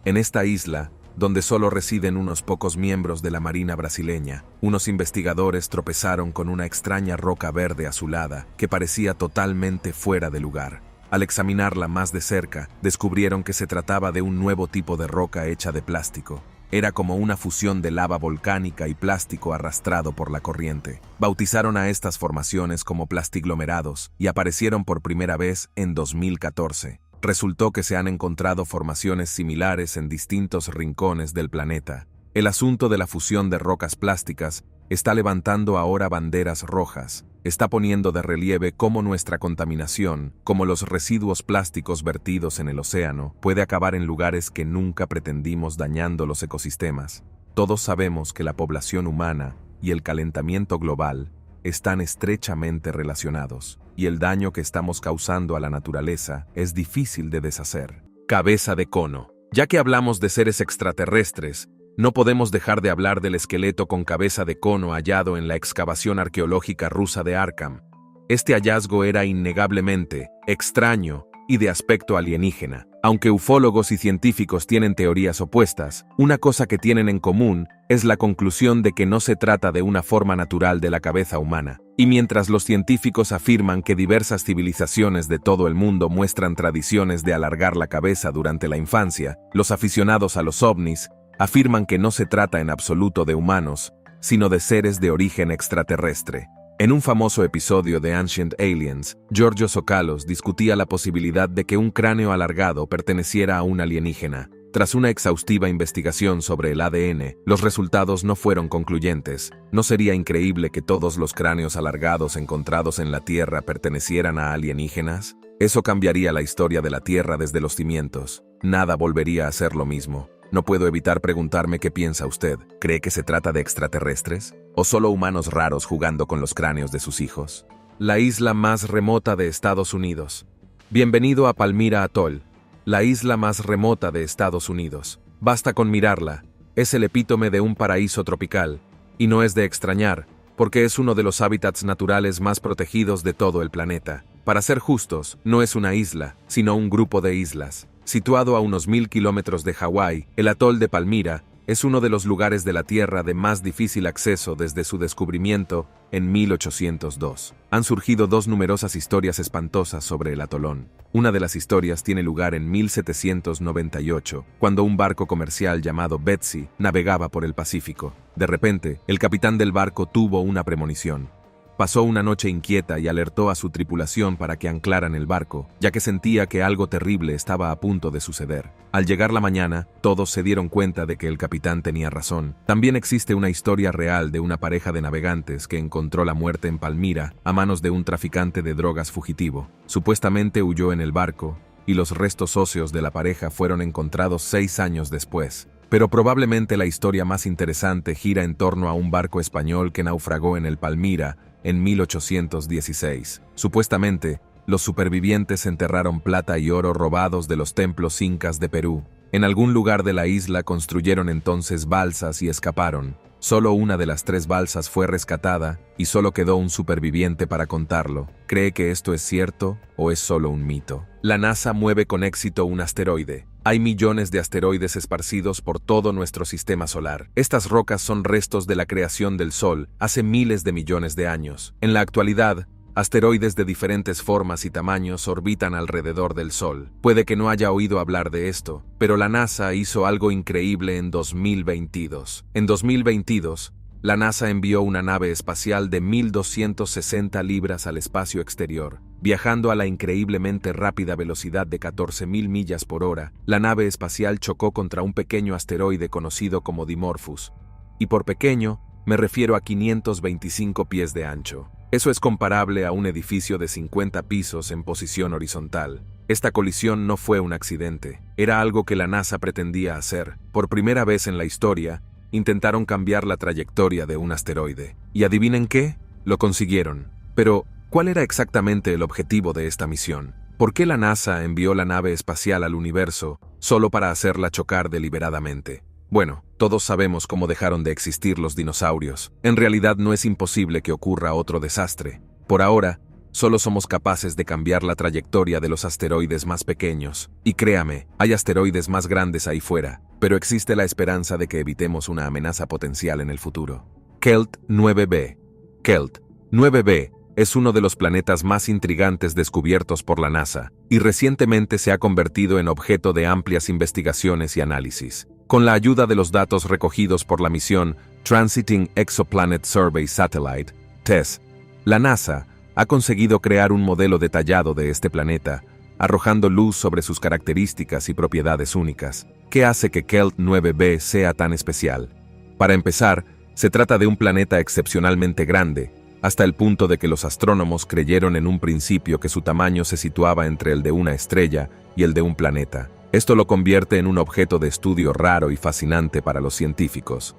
En esta isla, donde solo residen unos pocos miembros de la Marina brasileña, unos investigadores tropezaron con una extraña roca verde azulada que parecía totalmente fuera de lugar. Al examinarla más de cerca, descubrieron que se trataba de un nuevo tipo de roca hecha de plástico. Era como una fusión de lava volcánica y plástico arrastrado por la corriente. Bautizaron a estas formaciones como plastiglomerados y aparecieron por primera vez en 2014. Resultó que se han encontrado formaciones similares en distintos rincones del planeta. El asunto de la fusión de rocas plásticas está levantando ahora banderas rojas. Está poniendo de relieve cómo nuestra contaminación, como los residuos plásticos vertidos en el océano, puede acabar en lugares que nunca pretendimos, dañando los ecosistemas. Todos sabemos que la población humana y el calentamiento global están estrechamente relacionados, y el daño que estamos causando a la naturaleza es difícil de deshacer. Cabeza de cono. Ya que hablamos de seres extraterrestres, no podemos dejar de hablar del esqueleto con cabeza de cono hallado en la excavación arqueológica rusa de Arkham. Este hallazgo era innegablemente extraño y de aspecto alienígena. Aunque ufólogos y científicos tienen teorías opuestas, una cosa que tienen en común es la conclusión de que no se trata de una forma natural de la cabeza humana. Y mientras los científicos afirman que diversas civilizaciones de todo el mundo muestran tradiciones de alargar la cabeza durante la infancia, los aficionados a los ovnis afirman que no se trata en absoluto de humanos, sino de seres de origen extraterrestre. En un famoso episodio de Ancient Aliens, Georgios Tsoukalos discutía la posibilidad de que un cráneo alargado perteneciera a un alienígena. Tras una exhaustiva investigación sobre el ADN, los resultados no fueron concluyentes. ¿No sería increíble que todos los cráneos alargados encontrados en la Tierra pertenecieran a alienígenas? Eso cambiaría la historia de la Tierra desde los cimientos. Nada volvería a ser lo mismo. No puedo evitar preguntarme qué piensa usted. ¿Cree que se trata de extraterrestres? ¿O solo humanos raros jugando con los cráneos de sus hijos? La isla más remota de Estados Unidos. Bienvenido a Palmyra Atoll, la isla más remota de Estados Unidos. Basta con mirarla. Es el epítome de un paraíso tropical. Y no es de extrañar, porque es uno de los hábitats naturales más protegidos de todo el planeta. Para ser justos, no es una isla, sino un grupo de islas. Situado a unos 1000 kilómetros de Hawái, el atol de Palmyra es uno de los lugares de la Tierra de más difícil acceso desde su descubrimiento en 1802. Han surgido dos numerosas historias espantosas sobre el atolón. Una de las historias tiene lugar en 1798, cuando un barco comercial llamado Betsy navegaba por el Pacífico. De repente, el capitán del barco tuvo una premonición. Pasó una noche inquieta y alertó a su tripulación para que anclaran el barco, ya que sentía que algo terrible estaba a punto de suceder. Al llegar la mañana, todos se dieron cuenta de que el capitán tenía razón. También existe una historia real de una pareja de navegantes que encontró la muerte en Palmyra a manos de un traficante de drogas fugitivo. Supuestamente huyó en el barco, y los restos óseos de la pareja fueron encontrados 6 años después. Pero probablemente la historia más interesante gira en torno a un barco español que naufragó en el Palmyra en 1816. Supuestamente, los supervivientes enterraron plata y oro robados de los templos incas de Perú. En algún lugar de la isla construyeron entonces balsas y escaparon. Solo una de las 3 balsas fue rescatada y solo quedó un superviviente para contarlo. ¿Cree que esto es cierto o es solo un mito? La NASA mueve con éxito un asteroide. Hay millones de asteroides esparcidos por todo nuestro sistema solar. Estas rocas son restos de la creación del Sol hace miles de millones de años. En la actualidad, asteroides de diferentes formas y tamaños orbitan alrededor del Sol. Puede que no haya oído hablar de esto, pero la NASA hizo algo increíble en 2022. En 2022, la NASA envió una nave espacial de 1260 libras al espacio exterior. Viajando a la increíblemente rápida velocidad de 14.000 millas por hora, la nave espacial chocó contra un pequeño asteroide conocido como Dimorphos. Y por pequeño, me refiero a 525 pies de ancho. Eso es comparable a un edificio de 50 pisos en posición horizontal. Esta colisión no fue un accidente, era algo que la NASA pretendía hacer. Por primera vez en la historia, intentaron cambiar la trayectoria de un asteroide. ¿Y adivinen qué? Lo consiguieron. Pero, ¿cuál era exactamente el objetivo de esta misión? ¿Por qué la NASA envió la nave espacial al universo solo para hacerla chocar deliberadamente? Bueno, todos sabemos cómo dejaron de existir los dinosaurios. En realidad no es imposible que ocurra otro desastre. Por ahora, solo somos capaces de cambiar la trayectoria de los asteroides más pequeños. Y créame, hay asteroides más grandes ahí fuera, pero existe la esperanza de que evitemos una amenaza potencial en el futuro. Kelt 9b. Kelt 9b es uno de los planetas más intrigantes descubiertos por la NASA, y recientemente se ha convertido en objeto de amplias investigaciones y análisis. Con la ayuda de los datos recogidos por la misión Transiting Exoplanet Survey Satellite, TESS, la NASA ha conseguido crear un modelo detallado de este planeta, arrojando luz sobre sus características y propiedades únicas. ¿Qué hace que Kelt 9b sea tan especial? Para empezar, se trata de un planeta excepcionalmente grande, hasta el punto de que los astrónomos creyeron en un principio que su tamaño se situaba entre el de una estrella y el de un planeta. Esto lo convierte en un objeto de estudio raro y fascinante para los científicos.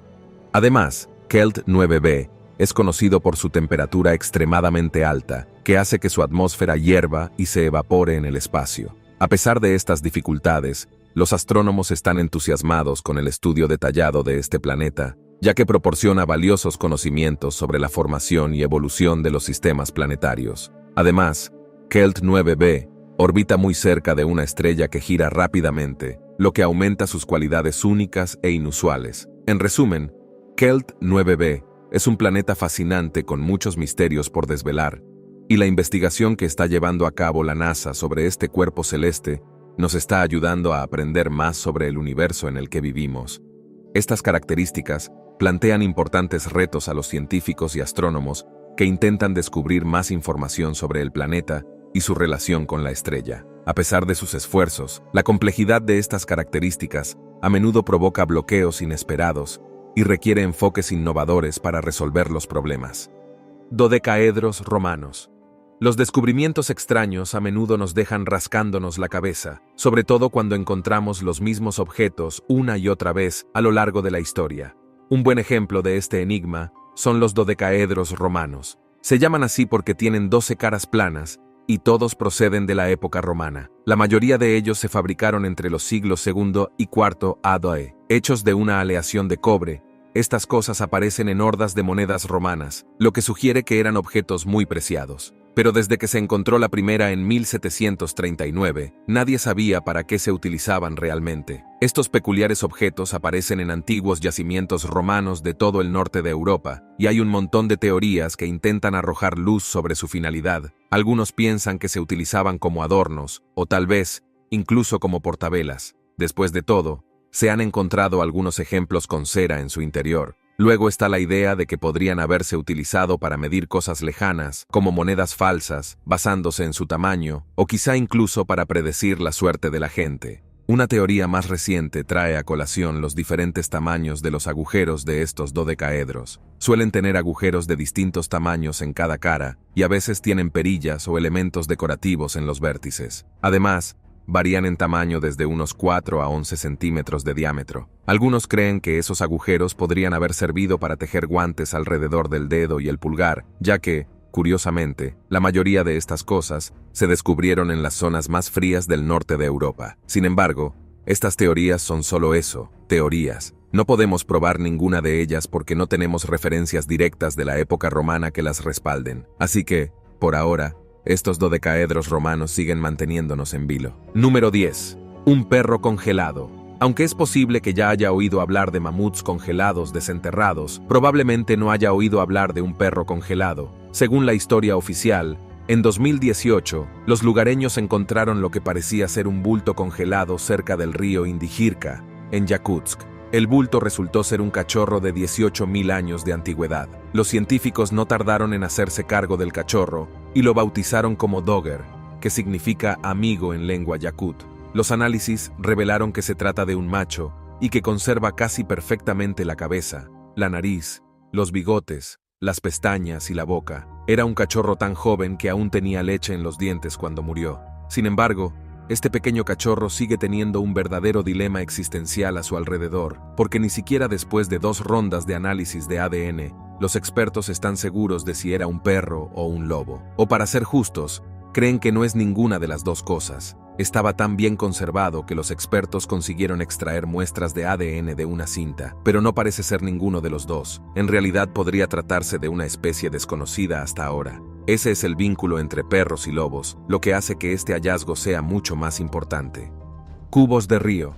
Además, Kelt 9b es conocido por su temperatura extremadamente alta, que hace que su atmósfera hierva y se evapore en el espacio. A pesar de estas dificultades, los astrónomos están entusiasmados con el estudio detallado de este planeta, ya que proporciona valiosos conocimientos sobre la formación y evolución de los sistemas planetarios. Además, Kelt 9b orbita muy cerca de una estrella que gira rápidamente, lo que aumenta sus cualidades únicas e inusuales. En resumen, Kelt 9b es un planeta fascinante con muchos misterios por desvelar, y la investigación que está llevando a cabo la NASA sobre este cuerpo celeste nos está ayudando a aprender más sobre el universo en el que vivimos. Estas características plantean importantes retos a los científicos y astrónomos que intentan descubrir más información sobre el planeta y su relación con la estrella. A pesar de sus esfuerzos, la complejidad de estas características a menudo provoca bloqueos inesperados y requiere enfoques innovadores para resolver los problemas. Dodecaedros romanos. Los descubrimientos extraños a menudo nos dejan rascándonos la cabeza, sobre todo cuando encontramos los mismos objetos una y otra vez a lo largo de la historia. Un buen ejemplo de este enigma son los dodecaedros romanos. Se llaman así porque tienen 12 caras planas y todos proceden de la época romana. La mayoría de ellos se fabricaron entre los siglos II y IV a.D., hechos de una aleación de cobre. Estas cosas aparecen en hordas de monedas romanas, lo que sugiere que eran objetos muy preciados. Pero desde que se encontró la primera en 1739, nadie sabía para qué se utilizaban realmente. Estos peculiares objetos aparecen en antiguos yacimientos romanos de todo el norte de Europa, y hay un montón de teorías que intentan arrojar luz sobre su finalidad. Algunos piensan que se utilizaban como adornos, o tal vez, incluso como portavelas. Después de todo, se han encontrado algunos ejemplos con cera en su interior. Luego está la idea de que podrían haberse utilizado para medir cosas lejanas, como monedas falsas, basándose en su tamaño, o quizá incluso para predecir la suerte de la gente. Una teoría más reciente trae a colación los diferentes tamaños de los agujeros de estos dodecaedros. Suelen tener agujeros de distintos tamaños en cada cara, y a veces tienen perillas o elementos decorativos en los vértices. Además, varían en tamaño desde unos 4 a 11 centímetros de diámetro. Algunos creen que esos agujeros podrían haber servido para tejer guantes alrededor del dedo y el pulgar, ya que, curiosamente, la mayoría de estas cosas se descubrieron en las zonas más frías del norte de Europa. Sin embargo, estas teorías son solo eso, teorías. No podemos probar ninguna de ellas porque no tenemos referencias directas de la época romana que las respalden. Así que, por ahora, estos dodecaedros romanos siguen manteniéndonos en vilo. Número 10. Un perro congelado. Aunque es posible que ya haya oído hablar de mamuts congelados desenterrados, probablemente no haya oído hablar de un perro congelado. Según la historia oficial, en 2018, los lugareños encontraron lo que parecía ser un bulto congelado cerca del río Indigirka, en Yakutsk. El bulto resultó ser un cachorro de 18.000 años de antigüedad. Los científicos no tardaron en hacerse cargo del cachorro y lo bautizaron como Doger, que significa amigo en lengua yakut. Los análisis revelaron que se trata de un macho y que conserva casi perfectamente la cabeza, la nariz, los bigotes, las pestañas y la boca. Era un cachorro tan joven que aún tenía leche en los dientes cuando murió. Sin embargo, este pequeño cachorro sigue teniendo un verdadero dilema existencial a su alrededor, porque ni siquiera después de 2 rondas de análisis de ADN, los expertos están seguros de si era un perro o un lobo. O para ser justos, creen que no es ninguna de las dos cosas. Estaba tan bien conservado que los expertos consiguieron extraer muestras de ADN de una cinta, pero no parece ser ninguno de los dos. En realidad podría tratarse de una especie desconocida hasta ahora. Ese es el vínculo entre perros y lobos, lo que hace que este hallazgo sea mucho más importante. Cubos de río.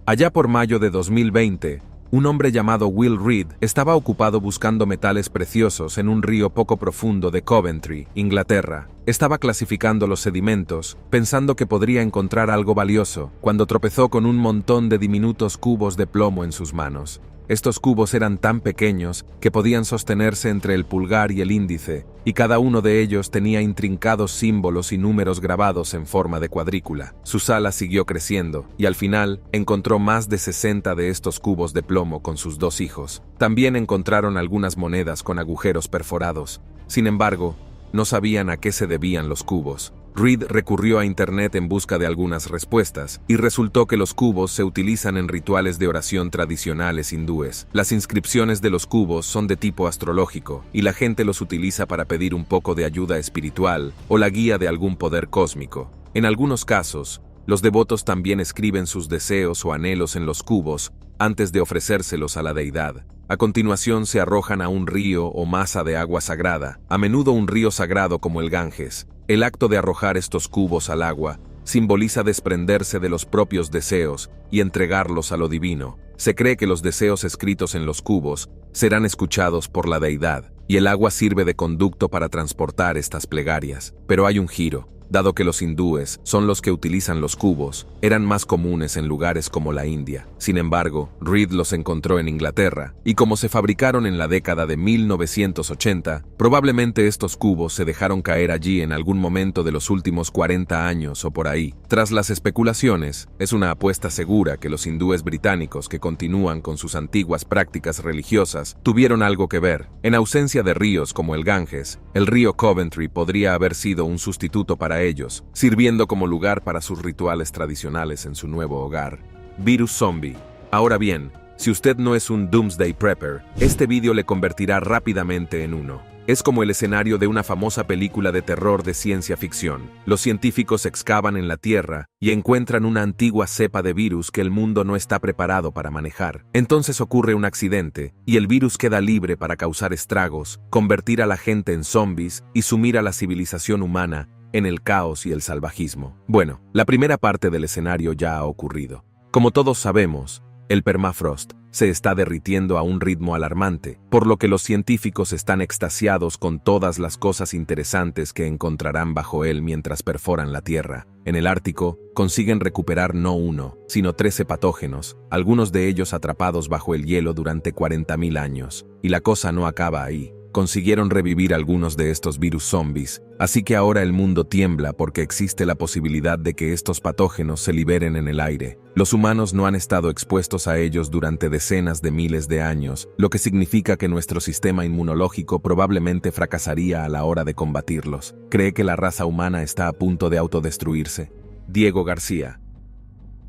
Allá por mayo de 2020, un hombre llamado Will Reed estaba ocupado buscando metales preciosos en un río poco profundo de Coventry, Inglaterra. Estaba clasificando los sedimentos, pensando que podría encontrar algo valioso, cuando tropezó con un montón de diminutos cubos de plomo en sus manos. Estos cubos eran tan pequeños que podían sostenerse entre el pulgar y el índice, y cada uno de ellos tenía intrincados símbolos y números grabados en forma de cuadrícula. Su sala siguió creciendo, y al final encontró más de 60 de estos cubos de plomo con sus 2 hijos. También encontraron algunas monedas con agujeros perforados. Sin embargo, no sabían a qué se debían los cubos. Reed recurrió a Internet en busca de algunas respuestas, y resultó que los cubos se utilizan en rituales de oración tradicionales hindúes. Las inscripciones de los cubos son de tipo astrológico, y la gente los utiliza para pedir un poco de ayuda espiritual o la guía de algún poder cósmico. En algunos casos, los devotos también escriben sus deseos o anhelos en los cubos antes de ofrecérselos a la deidad. A continuación se arrojan a un río o masa de agua sagrada, a menudo un río sagrado como el Ganges, El acto de arrojar estos cubos al agua simboliza desprenderse de los propios deseos y entregarlos a lo divino. Se cree que los deseos escritos en los cubos serán escuchados por la deidad, y el agua sirve de conducto para transportar estas plegarias. Pero hay un giro. Dado que los hindúes son los que utilizan los cubos, eran más comunes en lugares como la India. Sin embargo, Reed los encontró en Inglaterra, y como se fabricaron en la década de 1980, probablemente estos cubos se dejaron caer allí en algún momento de los últimos 40 años o por ahí. Tras las especulaciones, es una apuesta segura que los hindúes británicos que continúan con sus antiguas prácticas religiosas tuvieron algo que ver. En ausencia de ríos como el Ganges, el río Coventry podría haber sido un sustituto para ellos, sirviendo como lugar para sus rituales tradicionales en su nuevo hogar. Virus zombie. Ahora bien, si usted no es un Doomsday Prepper, este vídeo le convertirá rápidamente en uno. Es como el escenario de una famosa película de terror de ciencia ficción. Los científicos excavan en la Tierra y encuentran una antigua cepa de virus que el mundo no está preparado para manejar. Entonces ocurre un accidente y el virus queda libre para causar estragos, convertir a la gente en zombies y sumir a la civilización humana en el caos y el salvajismo. Bueno, la primera parte del escenario ya ha ocurrido. Como todos sabemos, el permafrost se está derritiendo a un ritmo alarmante, por lo que los científicos están extasiados con todas las cosas interesantes que encontrarán bajo él mientras perforan la Tierra. En el Ártico, consiguen recuperar no uno, sino 13 patógenos, algunos de ellos atrapados bajo el hielo durante 40.000 años. Y la cosa no acaba ahí. Consiguieron revivir algunos de estos virus zombies, así que ahora el mundo tiembla porque existe la posibilidad de que estos patógenos se liberen en el aire. Los humanos no han estado expuestos a ellos durante decenas de miles de años, lo que significa que nuestro sistema inmunológico probablemente fracasaría a la hora de combatirlos. ¿Cree que la raza humana está a punto de autodestruirse? Diego García.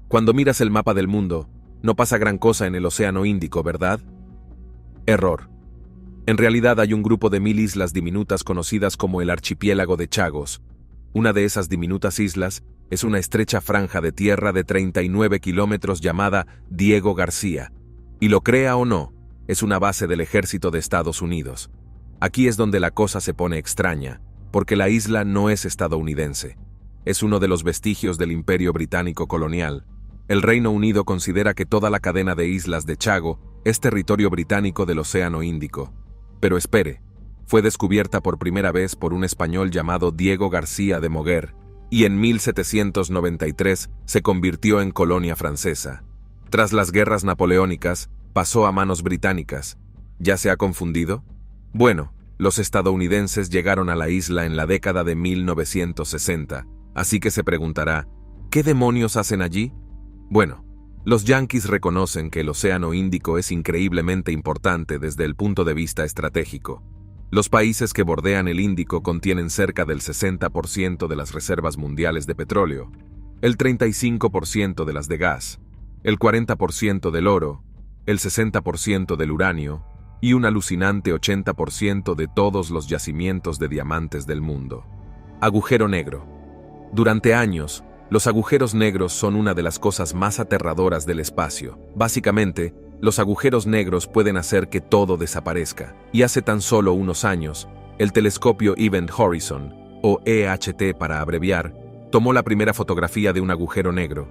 Cuando miras el mapa del mundo, no pasa gran cosa en el Océano Índico, ¿verdad? Error. En realidad hay un grupo de 1000 islas diminutas conocidas como el archipiélago de Chagos. Una de esas diminutas islas es una estrecha franja de tierra de 39 kilómetros llamada Diego García. Y lo crea o no, es una base del ejército de Estados Unidos. Aquí es donde la cosa se pone extraña, porque la isla no es estadounidense. Es uno de los vestigios del Imperio Británico colonial. El Reino Unido considera que toda la cadena de islas de Chago es territorio británico del Océano Índico. Pero espere, fue descubierta por primera vez por un español llamado Diego García de Moguer, y en 1793 se convirtió en colonia francesa. Tras las guerras napoleónicas, pasó a manos británicas. ¿Ya se ha confundido? Bueno, los estadounidenses llegaron a la isla en la década de 1960, así que se preguntará, ¿qué demonios hacen allí? Bueno, los yanquis reconocen que el Océano Índico es increíblemente importante desde el punto de vista estratégico. Los países que bordean el Índico contienen cerca del 60% de las reservas mundiales de petróleo, el 35% de las de gas, el 40% del oro, el 60% del uranio y un alucinante 80% de todos los yacimientos de diamantes del mundo. Agujero negro. Durante años, los agujeros negros son una de las cosas más aterradoras del espacio. Básicamente, los agujeros negros pueden hacer que todo desaparezca. Y hace tan solo unos años, el telescopio Event Horizon, o EHT para abreviar, tomó la primera fotografía de un agujero negro.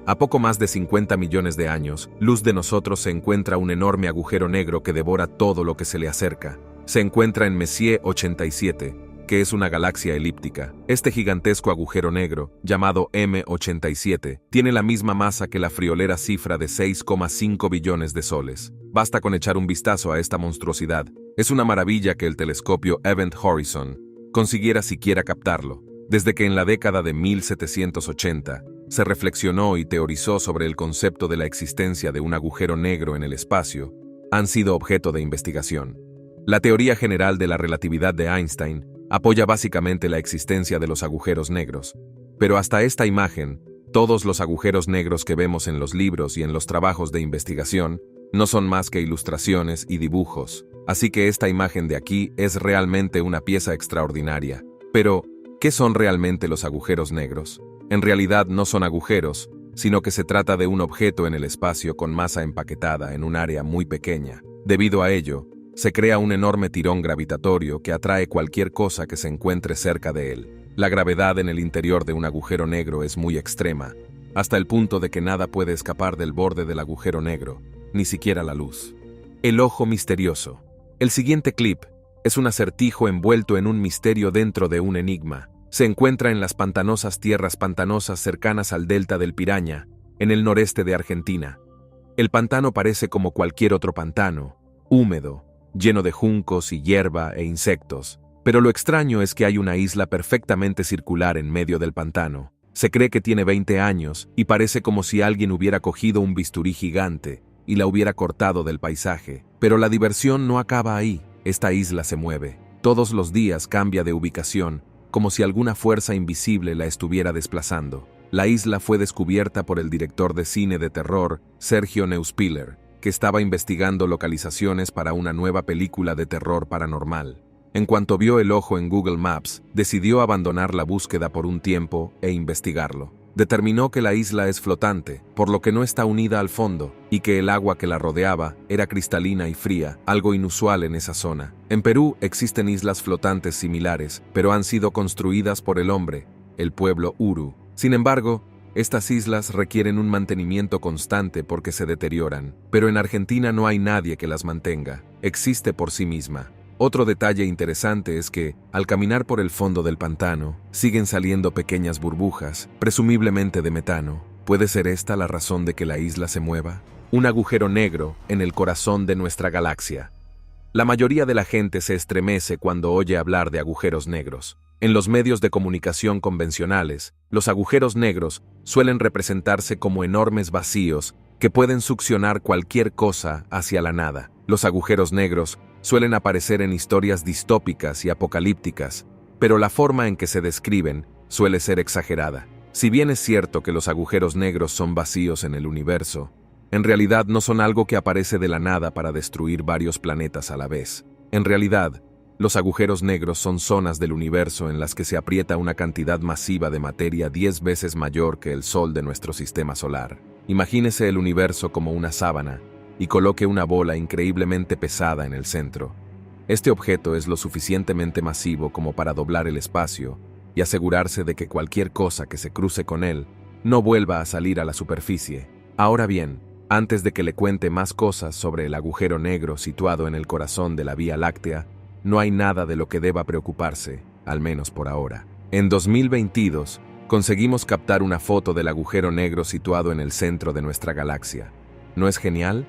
A poco más de 50 millones de años, luz de nosotros se encuentra un enorme agujero negro que devora todo lo que se le acerca. Se encuentra en Messier 87, que es una galaxia elíptica. Este gigantesco agujero negro, llamado M87, tiene la misma masa que la friolera cifra de 6,5 billones de soles. Basta con echar un vistazo a esta monstruosidad. Es una maravilla que el telescopio Event Horizon consiguiera siquiera captarlo. Desde que en la década de 1780 se reflexionó y teorizó sobre el concepto de la existencia de un agujero negro en el espacio, han sido objeto de investigación. La teoría general de la relatividad de Einstein apoya básicamente la existencia de los agujeros negros, pero hasta esta imagen, todos los agujeros negros que vemos en los libros y en los trabajos de investigación no son más que ilustraciones y dibujos, así que esta imagen de aquí es realmente una pieza extraordinaria. Pero, ¿qué son realmente los agujeros negros? En realidad no son agujeros, sino que se trata de un objeto en el espacio con masa empaquetada en un área muy pequeña. Debido a ello, se crea un enorme tirón gravitatorio que atrae cualquier cosa que se encuentre cerca de él. La gravedad en el interior de un agujero negro es muy extrema, hasta el punto de que nada puede escapar del borde del agujero negro, ni siquiera la luz. El ojo misterioso. El siguiente clip es un acertijo envuelto en un misterio dentro de un enigma. Se encuentra en las pantanosas tierras pantanosas cercanas al delta del Piraña, en el noreste de Argentina. El pantano parece como cualquier otro pantano, húmedo, lleno de juncos y hierba e insectos. Pero lo extraño es que hay una isla perfectamente circular en medio del pantano. Se cree que tiene 20 años y parece como si alguien hubiera cogido un bisturí gigante y la hubiera cortado del paisaje. Pero la diversión no acaba ahí. Esta isla se mueve. Todos los días cambia de ubicación, como si alguna fuerza invisible la estuviera desplazando. La isla fue descubierta por el director de cine de terror, Sergio Neuspiller, que estaba investigando localizaciones para una nueva película de terror paranormal. En cuanto vio el ojo en Google Maps, decidió abandonar la búsqueda por un tiempo e investigarlo. Determinó que la isla es flotante, por lo que no está unida al fondo, y que el agua que la rodeaba era cristalina y fría, algo inusual en esa zona. En Perú existen islas flotantes similares, pero han sido construidas por el hombre, el pueblo Uru. Sin embargo, estas islas requieren un mantenimiento constante porque se deterioran, pero en Argentina no hay nadie que las mantenga, existe por sí misma. Otro detalle interesante es que, al caminar por el fondo del pantano, siguen saliendo pequeñas burbujas, presumiblemente de metano. ¿Puede ser esta la razón de que la isla se mueva? Un agujero negro en el corazón de nuestra galaxia. La mayoría de la gente se estremece cuando oye hablar de agujeros negros. En los medios de comunicación convencionales, los agujeros negros suelen representarse como enormes vacíos que pueden succionar cualquier cosa hacia la nada. Los agujeros negros suelen aparecer en historias distópicas y apocalípticas, pero la forma en que se describen suele ser exagerada. Si bien es cierto que los agujeros negros son vacíos en el universo, en realidad no son algo que aparece de la nada para destruir varios planetas a la vez. En realidad, los agujeros negros son zonas del universo en las que se aprieta una cantidad masiva de materia 10 veces mayor que el Sol de nuestro sistema solar. Imagínese el universo como una sábana y coloque una bola increíblemente pesada en el centro. Este objeto es lo suficientemente masivo como para doblar el espacio y asegurarse de que cualquier cosa que se cruce con él no vuelva a salir a la superficie. Ahora bien, antes de que le cuente más cosas sobre el agujero negro situado en el corazón de la Vía Láctea, no hay nada de lo que deba preocuparse, al menos por ahora. En 2022, conseguimos captar una foto del agujero negro situado en el centro de nuestra galaxia. ¿No es genial?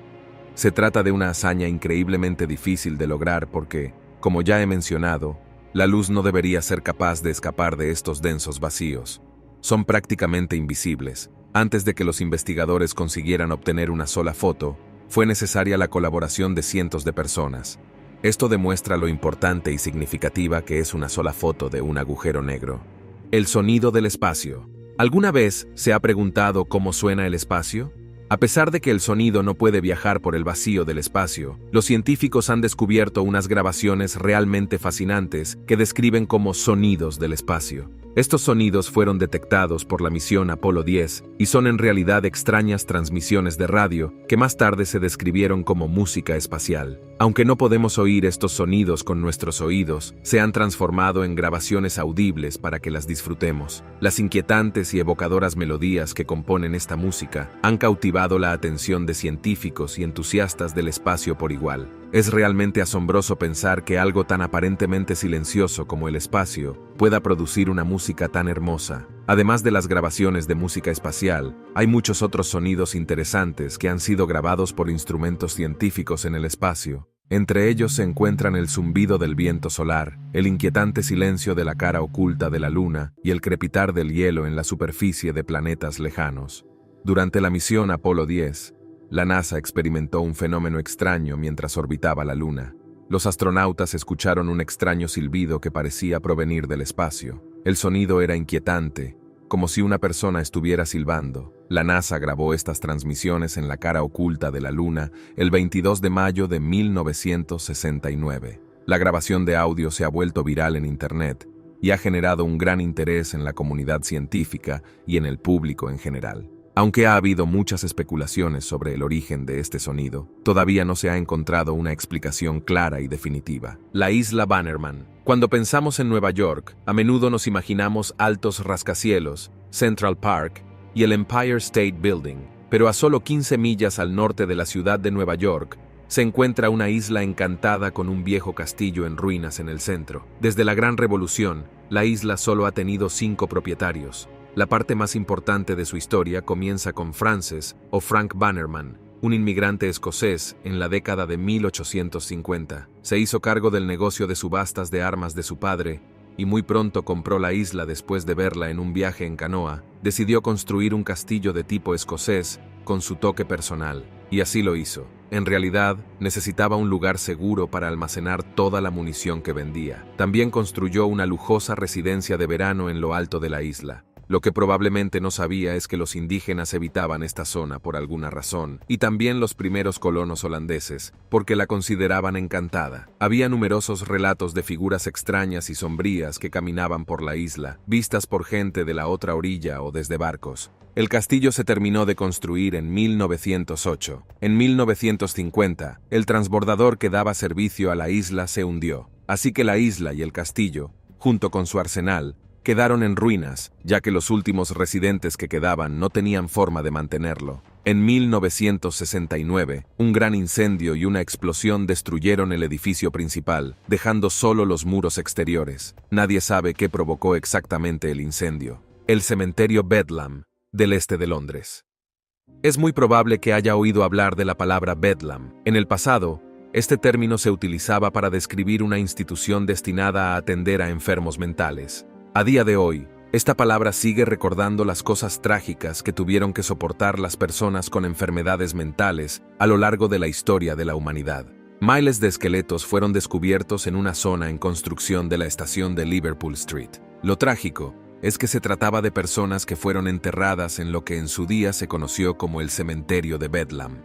Se trata de una hazaña increíblemente difícil de lograr porque, como ya he mencionado, la luz no debería ser capaz de escapar de estos densos vacíos. Son prácticamente invisibles. Antes de que los investigadores consiguieran obtener una sola foto, fue necesaria la colaboración de cientos de personas. Esto demuestra lo importante y significativa que es una sola foto de un agujero negro. El sonido del espacio. ¿Alguna vez se ha preguntado cómo suena el espacio? A pesar de que el sonido no puede viajar por el vacío del espacio, los científicos han descubierto unas grabaciones realmente fascinantes que describen como sonidos del espacio. Estos sonidos fueron detectados por la misión Apolo 10 y son en realidad extrañas transmisiones de radio que más tarde se describieron como música espacial. Aunque no podemos oír estos sonidos con nuestros oídos, se han transformado en grabaciones audibles para que las disfrutemos. Las inquietantes y evocadoras melodías que componen esta música han cautivado la atención de científicos y entusiastas del espacio por igual. Es realmente asombroso pensar que algo tan aparentemente silencioso como el espacio pueda producir una música tan hermosa. Además de las grabaciones de música espacial, hay muchos otros sonidos interesantes que han sido grabados por instrumentos científicos en el espacio. Entre ellos se encuentran el zumbido del viento solar, el inquietante silencio de la cara oculta de la Luna y el crepitar del hielo en la superficie de planetas lejanos. Durante la misión Apolo 10, la NASA experimentó un fenómeno extraño mientras orbitaba la Luna. Los astronautas escucharon un extraño silbido que parecía provenir del espacio. El sonido era inquietante, como si una persona estuviera silbando. La NASA grabó estas transmisiones en la cara oculta de la Luna el 22 de mayo de 1969. La grabación de audio se ha vuelto viral en Internet y ha generado un gran interés en la comunidad científica y en el público en general. Aunque ha habido muchas especulaciones sobre el origen de este sonido, todavía no se ha encontrado una explicación clara y definitiva. La isla Bannerman. Cuando pensamos en Nueva York, a menudo nos imaginamos altos rascacielos, Central Park y el Empire State Building, pero a solo 15 millas al norte de la ciudad de Nueva York, se encuentra una isla encantada con un viejo castillo en ruinas en el centro. Desde la Gran Revolución, la isla solo ha tenido 5 propietarios. La parte más importante de su historia comienza con Francis o Frank Bannerman, un inmigrante escocés en la década de 1850. Se hizo cargo del negocio de subastas de armas de su padre y muy pronto compró la isla después de verla en un viaje en canoa. Decidió construir un castillo de tipo escocés con su toque personal, y así lo hizo. En realidad, necesitaba un lugar seguro para almacenar toda la munición que vendía. También construyó una lujosa residencia de verano en lo alto de la isla. Lo que probablemente no sabía es que los indígenas evitaban esta zona por alguna razón, y también los primeros colonos holandeses, porque la consideraban encantada. Había numerosos relatos de figuras extrañas y sombrías que caminaban por la isla, vistas por gente de la otra orilla o desde barcos. El castillo se terminó de construir en 1908. En 1950, el transbordador que daba servicio a la isla se hundió, así que la isla y el castillo, junto con su arsenal, quedaron en ruinas, ya que los últimos residentes que quedaban no tenían forma de mantenerlo. En 1969, un gran incendio y una explosión destruyeron el edificio principal, dejando solo los muros exteriores. Nadie sabe qué provocó exactamente el incendio. El cementerio Bedlam, del este de Londres. Es muy probable que haya oído hablar de la palabra Bedlam. En el pasado, este término se utilizaba para describir una institución destinada a atender a enfermos mentales. A día de hoy, esta palabra sigue recordando las cosas trágicas que tuvieron que soportar las personas con enfermedades mentales a lo largo de la historia de la humanidad. Miles de esqueletos fueron descubiertos en una zona en construcción de la estación de Liverpool Street. Lo trágico es que se trataba de personas que fueron enterradas en lo que en su día se conoció como el cementerio de Bedlam.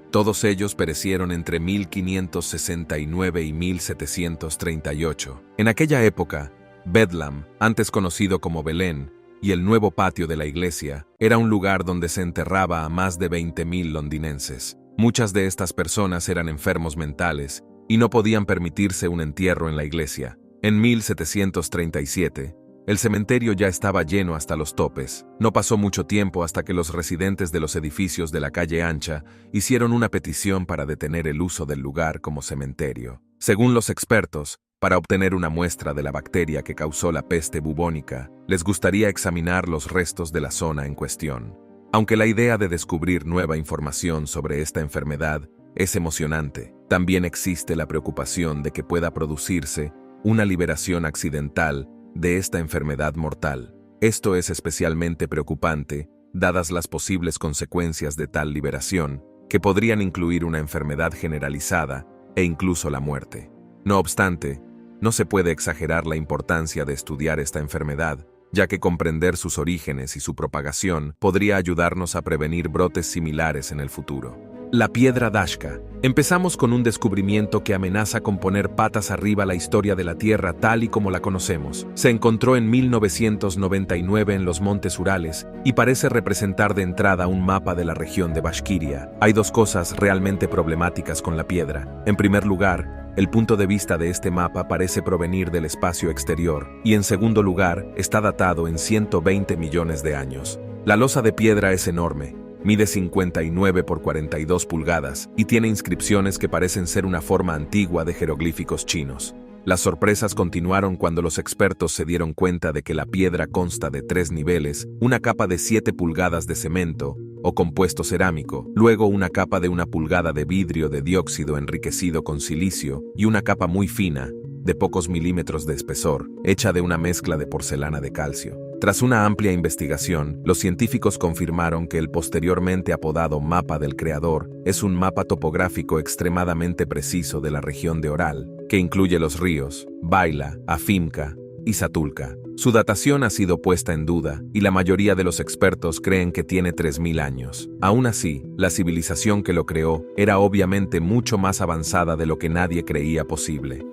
Todos ellos perecieron entre 1569 y 1738. En aquella época, Bedlam, antes conocido como Belén, y el nuevo patio de la iglesia, era un lugar donde se enterraba a más de 20.000 londinenses. Muchas de estas personas eran enfermos mentales y no podían permitirse un entierro en la iglesia. En 1737, el cementerio ya estaba lleno hasta los topes. No pasó mucho tiempo hasta que los residentes de los edificios de la calle Ancha hicieron una petición para detener el uso del lugar como cementerio. Según los expertos, para obtener una muestra de la bacteria que causó la peste bubónica, les gustaría examinar los restos de la zona en cuestión. Aunque la idea de descubrir nueva información sobre esta enfermedad es emocionante, también existe la preocupación de que pueda producirse una liberación accidental de esta enfermedad mortal. Esto es especialmente preocupante, dadas las posibles consecuencias de tal liberación, que podrían incluir una enfermedad generalizada e incluso la muerte. No obstante, no se puede exagerar la importancia de estudiar esta enfermedad, ya que comprender sus orígenes y su propagación podría ayudarnos a prevenir brotes similares en el futuro. La piedra Dashka. Empezamos con un descubrimiento que amenaza con poner patas arriba la historia de la Tierra tal y como la conocemos. Se encontró en 1999 en los Montes Urales y parece representar de entrada un mapa de la región de Bashkiria. Hay dos cosas realmente problemáticas con la piedra. En primer lugar, el punto de vista de este mapa parece provenir del espacio exterior, y en segundo lugar, está datado en 120 millones de años. La losa de piedra es enorme, mide 59 por 42 pulgadas y tiene inscripciones que parecen ser una forma antigua de jeroglíficos chinos. Las sorpresas continuaron cuando los expertos se dieron cuenta de que la piedra consta de 3 niveles, una capa de 7 pulgadas de cemento o compuesto cerámico, luego una capa de 1 pulgada de vidrio de dióxido enriquecido con silicio y una capa muy fina, de pocos milímetros de espesor, hecha de una mezcla de porcelana de calcio. Tras una amplia investigación, los científicos confirmaron que el posteriormente apodado Mapa del Creador es un mapa topográfico extremadamente preciso de la región de Oral, que incluye los ríos Baila, Afimka y Satulka. Su datación ha sido puesta en duda y la mayoría de los expertos creen que tiene 3000 años. Aún así, la civilización que lo creó era obviamente mucho más avanzada de lo que nadie creía posible.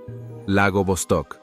Lago Vostok.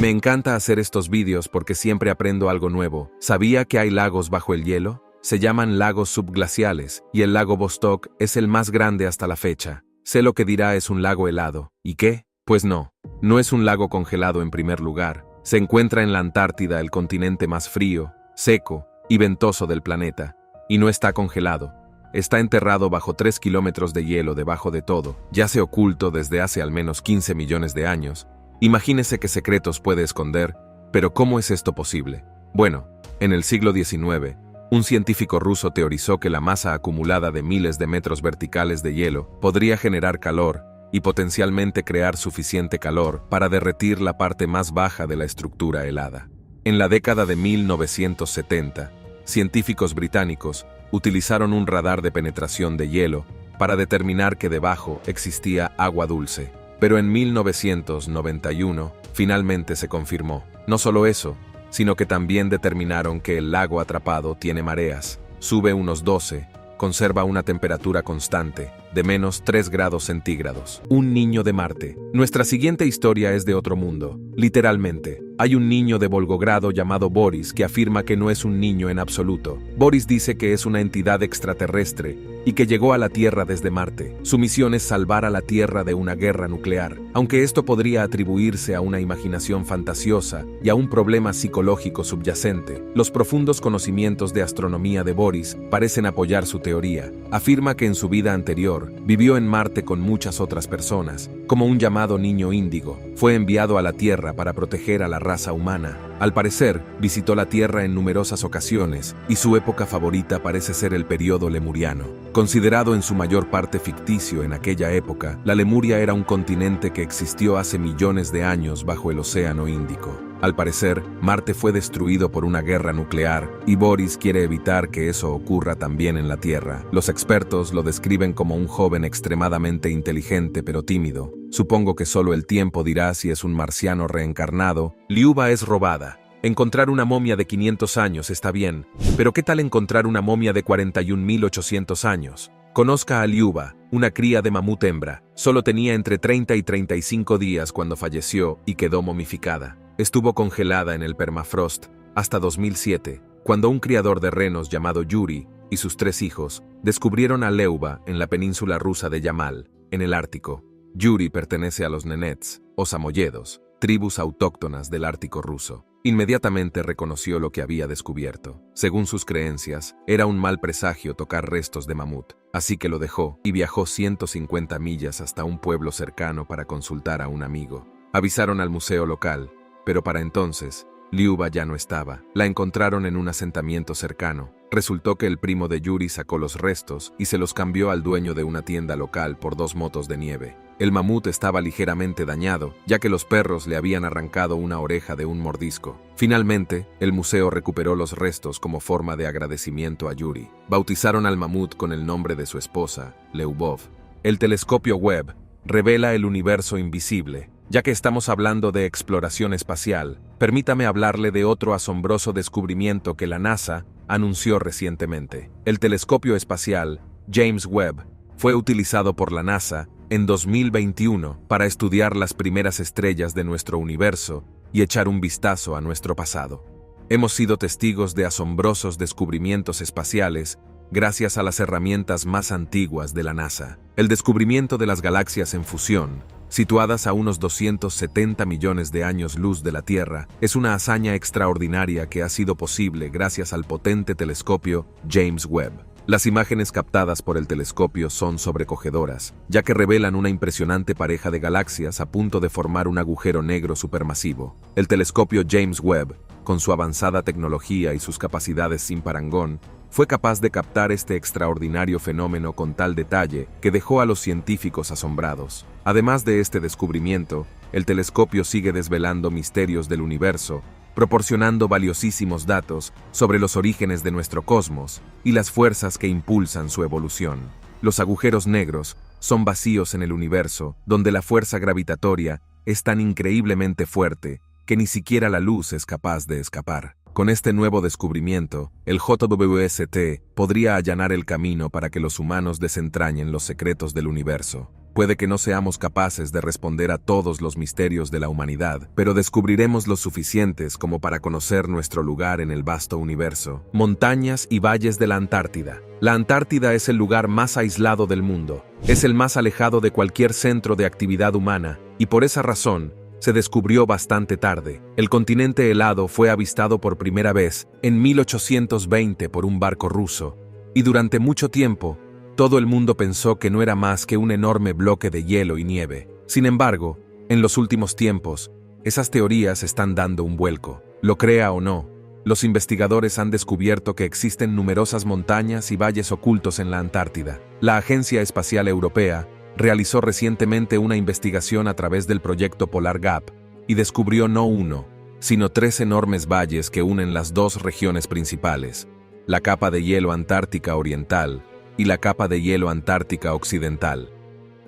Me encanta hacer estos vídeos porque siempre aprendo algo nuevo. ¿Sabía que hay lagos bajo el hielo? Se llaman lagos subglaciales, y el lago Vostok es el más grande hasta la fecha. Sé lo que dirá es un lago helado. ¿Y qué? Pues no. No es un lago congelado en primer lugar. Se encuentra en la Antártida, el continente más frío, seco y ventoso del planeta. Y no está congelado. Está enterrado bajo 3 kilómetros de hielo debajo de todo. Yace oculto desde hace al menos 15 millones de años. Imagínese qué secretos puede esconder, pero ¿cómo es esto posible? Bueno, en el siglo XIX, un científico ruso teorizó que la masa acumulada de miles de metros verticales de hielo podría generar calor y potencialmente crear suficiente calor para derretir la parte más baja de la estructura helada. En la década de 1970, científicos británicos utilizaron un radar de penetración de hielo para determinar que debajo existía agua dulce. Pero en 1991, finalmente se confirmó. No solo eso, sino que también determinaron que el lago atrapado tiene mareas, sube unos 12, conserva una temperatura constante, de menos 3 grados centígrados. Un niño de Marte. Nuestra siguiente historia es de otro mundo. Literalmente, hay un niño de Volgogrado llamado Boris que afirma que no es un niño en absoluto. Boris dice que es una entidad extraterrestre y que llegó a la Tierra desde Marte. Su misión es salvar a la Tierra de una guerra nuclear, aunque esto podría atribuirse a una imaginación fantasiosa y a un problema psicológico subyacente. Los profundos conocimientos de astronomía de Boris parecen apoyar su teoría. Afirma que en su vida anterior vivió en Marte con muchas otras personas, como un llamado niño índigo. Fue enviado a la Tierra para proteger a la raza humana. Al parecer, visitó la Tierra en numerosas ocasiones, y su época favorita parece ser el período lemuriano. Considerado en su mayor parte ficticio en aquella época, la Lemuria era un continente que existió hace millones de años bajo el Océano Índico. Al parecer, Marte fue destruido por una guerra nuclear, y Boris quiere evitar que eso ocurra también en la Tierra. Los expertos lo describen como un joven extremadamente inteligente pero tímido. Supongo que solo el tiempo dirá si es un marciano reencarnado. Liuba es robada. Encontrar una momia de 500 años está bien, pero ¿qué tal encontrar una momia de 41.800 años? Conozca a Liuba, una cría de mamut hembra. Solo tenía entre 30 y 35 días cuando falleció y quedó momificada. Estuvo congelada en el permafrost hasta 2007, cuando un criador de renos llamado Yuri y sus 3 hijos descubrieron a Liuba en la península rusa de Yamal, en el Ártico. Yuri pertenece a los nenets, o samoyedos, tribus autóctonas del Ártico ruso. Inmediatamente reconoció lo que había descubierto. Según sus creencias, era un mal presagio tocar restos de mamut, así que lo dejó y viajó 150 millas hasta un pueblo cercano para consultar a un amigo. Avisaron al museo local, pero para entonces, Liuba ya no estaba. La encontraron en un asentamiento cercano. Resultó que el primo de Yuri sacó los restos y se los cambió al dueño de una tienda local por 2 motos de nieve. El mamut estaba ligeramente dañado, ya que los perros le habían arrancado una oreja de un mordisco. Finalmente, el museo recuperó los restos como forma de agradecimiento a Yuri. Bautizaron al mamut con el nombre de su esposa, Lyubov. El telescopio Webb revela el universo invisible. Ya que estamos hablando de exploración espacial, permítame hablarle de otro asombroso descubrimiento que la NASA anunció recientemente. El telescopio espacial James Webb fue utilizado por la NASA en 2021 para estudiar las primeras estrellas de nuestro universo y echar un vistazo a nuestro pasado. Hemos sido testigos de asombrosos descubrimientos espaciales gracias a las herramientas más antiguas de la NASA. El descubrimiento de las galaxias en fusión, situadas a unos 270 millones de años luz de la Tierra, es una hazaña extraordinaria que ha sido posible gracias al potente telescopio James Webb. Las imágenes captadas por el telescopio son sobrecogedoras, ya que revelan una impresionante pareja de galaxias a punto de formar un agujero negro supermasivo. El telescopio James Webb, con su avanzada tecnología y sus capacidades sin parangón, fue capaz de captar este extraordinario fenómeno con tal detalle que dejó a los científicos asombrados. Además de este descubrimiento, el telescopio sigue desvelando misterios del universo, proporcionando valiosísimos datos sobre los orígenes de nuestro cosmos y las fuerzas que impulsan su evolución. Los agujeros negros son vacíos en el universo donde la fuerza gravitatoria es tan increíblemente fuerte que ni siquiera la luz es capaz de escapar. Con este nuevo descubrimiento, el JWST podría allanar el camino para que los humanos desentrañen los secretos del universo. Puede que no seamos capaces de responder a todos los misterios de la humanidad, pero descubriremos los suficientes como para conocer nuestro lugar en el vasto universo. Montañas y valles de la Antártida. La Antártida es el lugar más aislado del mundo. Es el más alejado de cualquier centro de actividad humana, y por esa razón, se descubrió bastante tarde. El continente helado fue avistado por primera vez en 1820 por un barco ruso, y durante mucho tiempo, todo el mundo pensó que no era más que un enorme bloque de hielo y nieve. Sin embargo, en los últimos tiempos, esas teorías están dando un vuelco. Lo crea o no, los investigadores han descubierto que existen numerosas montañas y valles ocultos en la Antártida. La Agencia Espacial Europea realizó recientemente una investigación a través del proyecto Polar Gap y descubrió no uno, sino 3 enormes valles que unen las 2 regiones principales, la capa de hielo antártica oriental y la capa de hielo antártica occidental.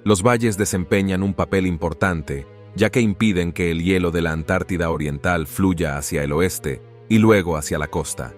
Los valles desempeñan un papel importante, ya que impiden que el hielo de la Antártida oriental fluya hacia el oeste y luego hacia la costa.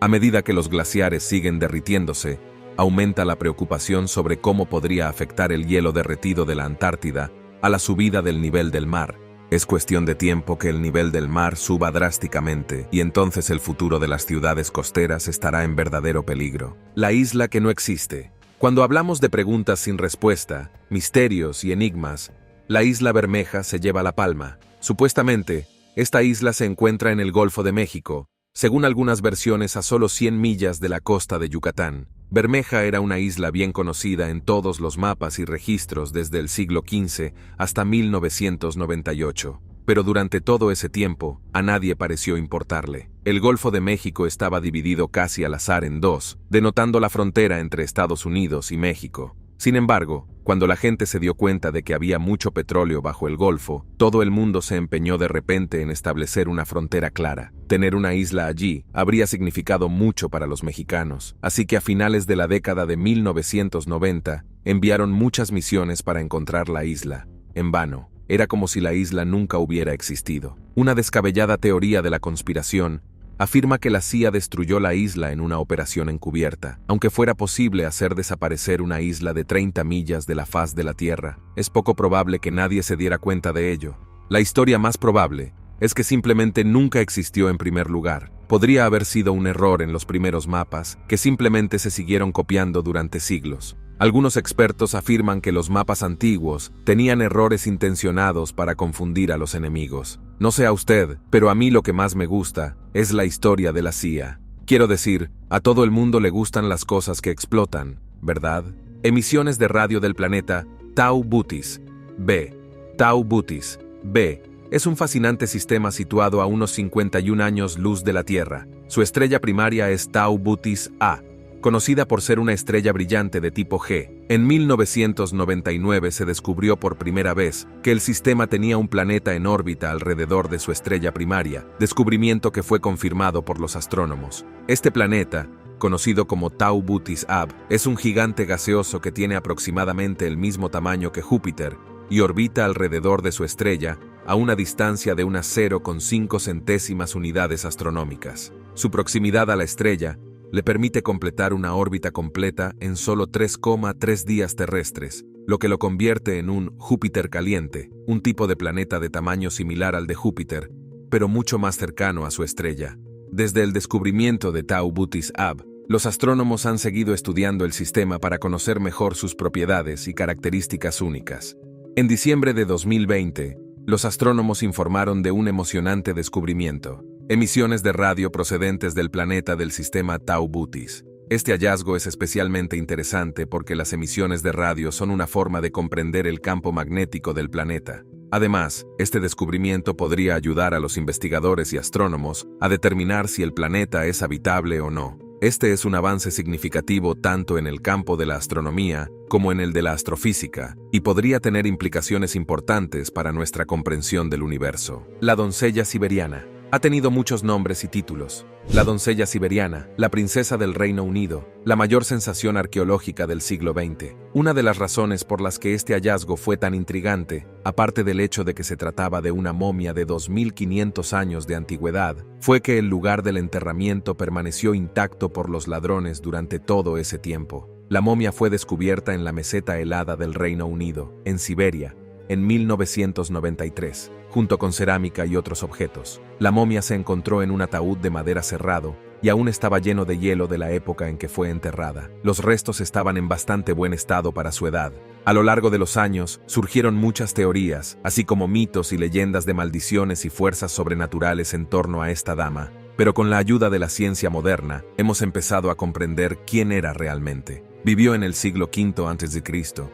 A medida que los glaciares siguen derritiéndose, aumenta la preocupación sobre cómo podría afectar el hielo derretido de la Antártida a la subida del nivel del mar. Es cuestión de tiempo que el nivel del mar suba drásticamente y entonces el futuro de las ciudades costeras estará en verdadero peligro. La isla que no existe. Cuando hablamos de preguntas sin respuesta, misterios y enigmas, la isla Bermeja se lleva la palma. Supuestamente, esta isla se encuentra en el Golfo de México, según algunas versiones a solo 100 millas de la costa de Yucatán. Bermeja era una isla bien conocida en todos los mapas y registros desde el siglo XV hasta 1998, pero durante todo ese tiempo, a nadie pareció importarle. El Golfo de México estaba dividido casi al azar en 2, denotando la frontera entre Estados Unidos y México. Sin embargo, cuando la gente se dio cuenta de que había mucho petróleo bajo el Golfo, todo el mundo se empeñó de repente en establecer una frontera clara. Tener una isla allí habría significado mucho para los mexicanos, así que a finales de la década de 1990, enviaron muchas misiones para encontrar la isla. En vano. Era como si la isla nunca hubiera existido. Una descabellada teoría de la conspiración afirma que la CIA destruyó la isla en una operación encubierta. Aunque fuera posible hacer desaparecer una isla de 30 millas de la faz de la Tierra, es poco probable que nadie se diera cuenta de ello. La historia más probable es que simplemente nunca existió en primer lugar. Podría haber sido un error en los primeros mapas, que simplemente se siguieron copiando durante siglos. Algunos expertos afirman que los mapas antiguos tenían errores intencionados para confundir a los enemigos. No sé a usted, pero a mí lo que más me gusta es la historia de la CIA. Quiero decir, a todo el mundo le gustan las cosas que explotan, ¿verdad? Emisiones de radio del planeta Tau Bootis B. Tau Bootis B. Es un fascinante sistema situado a unos 51 años luz de la Tierra. Su estrella primaria es Tau Bootis A, conocida por ser una estrella brillante de tipo G. En 1999 se descubrió por primera vez que el sistema tenía un planeta en órbita alrededor de su estrella primaria, descubrimiento que fue confirmado por los astrónomos. Este planeta, conocido como Tau Bootis AB, es un gigante gaseoso que tiene aproximadamente el mismo tamaño que Júpiter y orbita alrededor de su estrella a una distancia de unas 0,5 centésimas unidades astronómicas. Su proximidad a la estrella le permite completar una órbita completa en solo 3,3 días terrestres, lo que lo convierte en un Júpiter caliente, un tipo de planeta de tamaño similar al de Júpiter, pero mucho más cercano a su estrella. Desde el descubrimiento de Tau Bootis AB, los astrónomos han seguido estudiando el sistema para conocer mejor sus propiedades y características únicas. En diciembre de 2020, los astrónomos informaron de un emocionante descubrimiento: emisiones de radio procedentes del planeta del sistema Tau Bootis. Este hallazgo es especialmente interesante porque las emisiones de radio son una forma de comprender el campo magnético del planeta. Además, este descubrimiento podría ayudar a los investigadores y astrónomos a determinar si el planeta es habitable o no. Este es un avance significativo tanto en el campo de la astronomía como en el de la astrofísica, y podría tener implicaciones importantes para nuestra comprensión del universo. La doncella siberiana ha tenido muchos nombres y títulos. La doncella siberiana, la princesa del Reino Unido, la mayor sensación arqueológica del siglo XX. Una de las razones por las que este hallazgo fue tan intrigante, aparte del hecho de que se trataba de una momia de 2500 años de antigüedad, fue que el lugar del enterramiento permaneció intacto por los ladrones durante todo ese tiempo. La momia fue descubierta en la meseta helada del Reino Unido, en Siberia, en 1993, junto con cerámica y otros objetos. La momia se encontró en un ataúd de madera cerrado y aún estaba lleno de hielo de la época en que fue enterrada. Los restos estaban en bastante buen estado para su edad. A lo largo de los años, surgieron muchas teorías, así como mitos y leyendas de maldiciones y fuerzas sobrenaturales en torno a esta dama, pero con la ayuda de la ciencia moderna, hemos empezado a comprender quién era realmente. Vivió en el siglo V a.C.,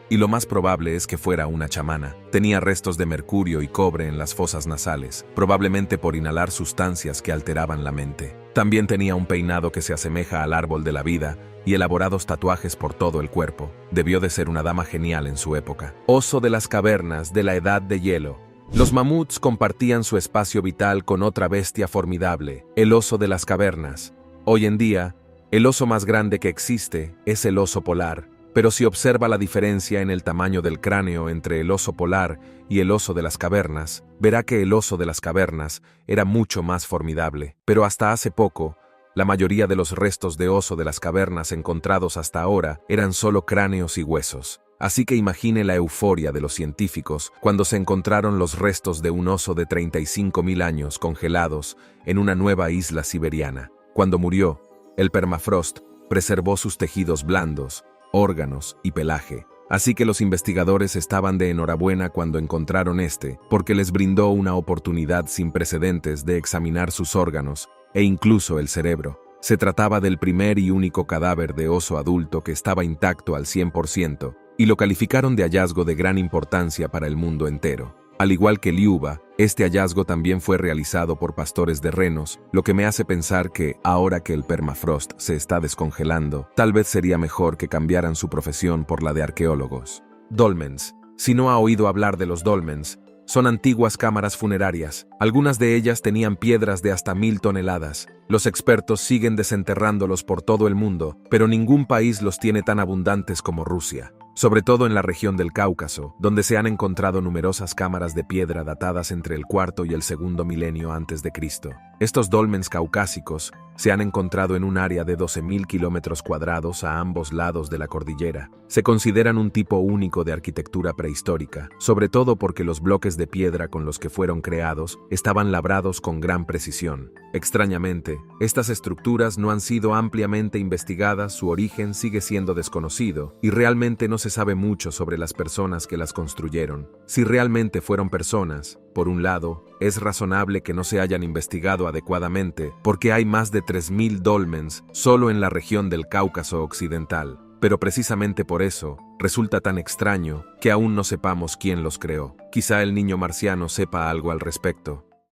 y lo más probable es que fuera una chamana. Tenía restos de mercurio y cobre en las fosas nasales, probablemente por inhalar sustancias que alteraban la mente. También tenía un peinado que se asemeja al árbol de la vida y elaborados tatuajes por todo el cuerpo. Debió de ser una dama genial en su época. Oso de las cavernas de la Edad de Hielo. Los mamuts compartían su espacio vital con otra bestia formidable, el oso de las cavernas. Hoy en día, el oso más grande que existe es el oso polar, pero si observa la diferencia en el tamaño del cráneo entre el oso polar y el oso de las cavernas, verá que el oso de las cavernas era mucho más formidable. Pero hasta hace poco, la mayoría de los restos de oso de las cavernas encontrados hasta ahora eran solo cráneos y huesos. Así que imagine la euforia de los científicos cuando se encontraron los restos de un oso de 35.000 años congelados en una nueva isla siberiana. Cuando murió, el permafrost preservó sus tejidos blandos, órganos y pelaje. Así que los investigadores estaban de enhorabuena cuando encontraron porque les brindó una oportunidad sin precedentes de examinar sus órganos e incluso el cerebro. Se trataba del primer y único cadáver de oso adulto que estaba intacto al 100%, y lo calificaron de hallazgo de gran importancia para el mundo entero. Al igual que Liuba, este hallazgo también fue realizado por pastores de renos, lo que me hace pensar que, ahora que el permafrost se está descongelando, tal vez sería mejor que cambiaran su profesión por la de arqueólogos. Dolmens. Si no ha oído hablar de los dolmens, son antiguas cámaras funerarias. Algunas de ellas tenían piedras de hasta 1000 toneladas. Los expertos siguen desenterrándolos por todo el mundo, pero ningún país los tiene tan abundantes como Rusia. Sobre todo en la región del Cáucaso, donde se han encontrado numerosas cámaras de piedra datadas entre el cuarto y el segundo milenio antes de Cristo. Estos dolmens caucásicos se han encontrado en un área de 12.000 kilómetros cuadrados a ambos lados de la cordillera. Se consideran un tipo único de arquitectura prehistórica, sobre todo porque los bloques de piedra con los que fueron creados estaban labrados con gran precisión. Extrañamente, estas estructuras no han sido ampliamente investigadas, su origen sigue siendo desconocido, y realmente no se sabe mucho sobre las personas que las construyeron. Si realmente fueron personas, por un lado, es razonable que no se hayan investigado adecuadamente, porque hay más de 3.000 dolmens solo en la región del Cáucaso occidental. Pero precisamente por eso, resulta tan extraño que aún no sepamos quién los creó. Quizá el niño marciano sepa algo al respecto.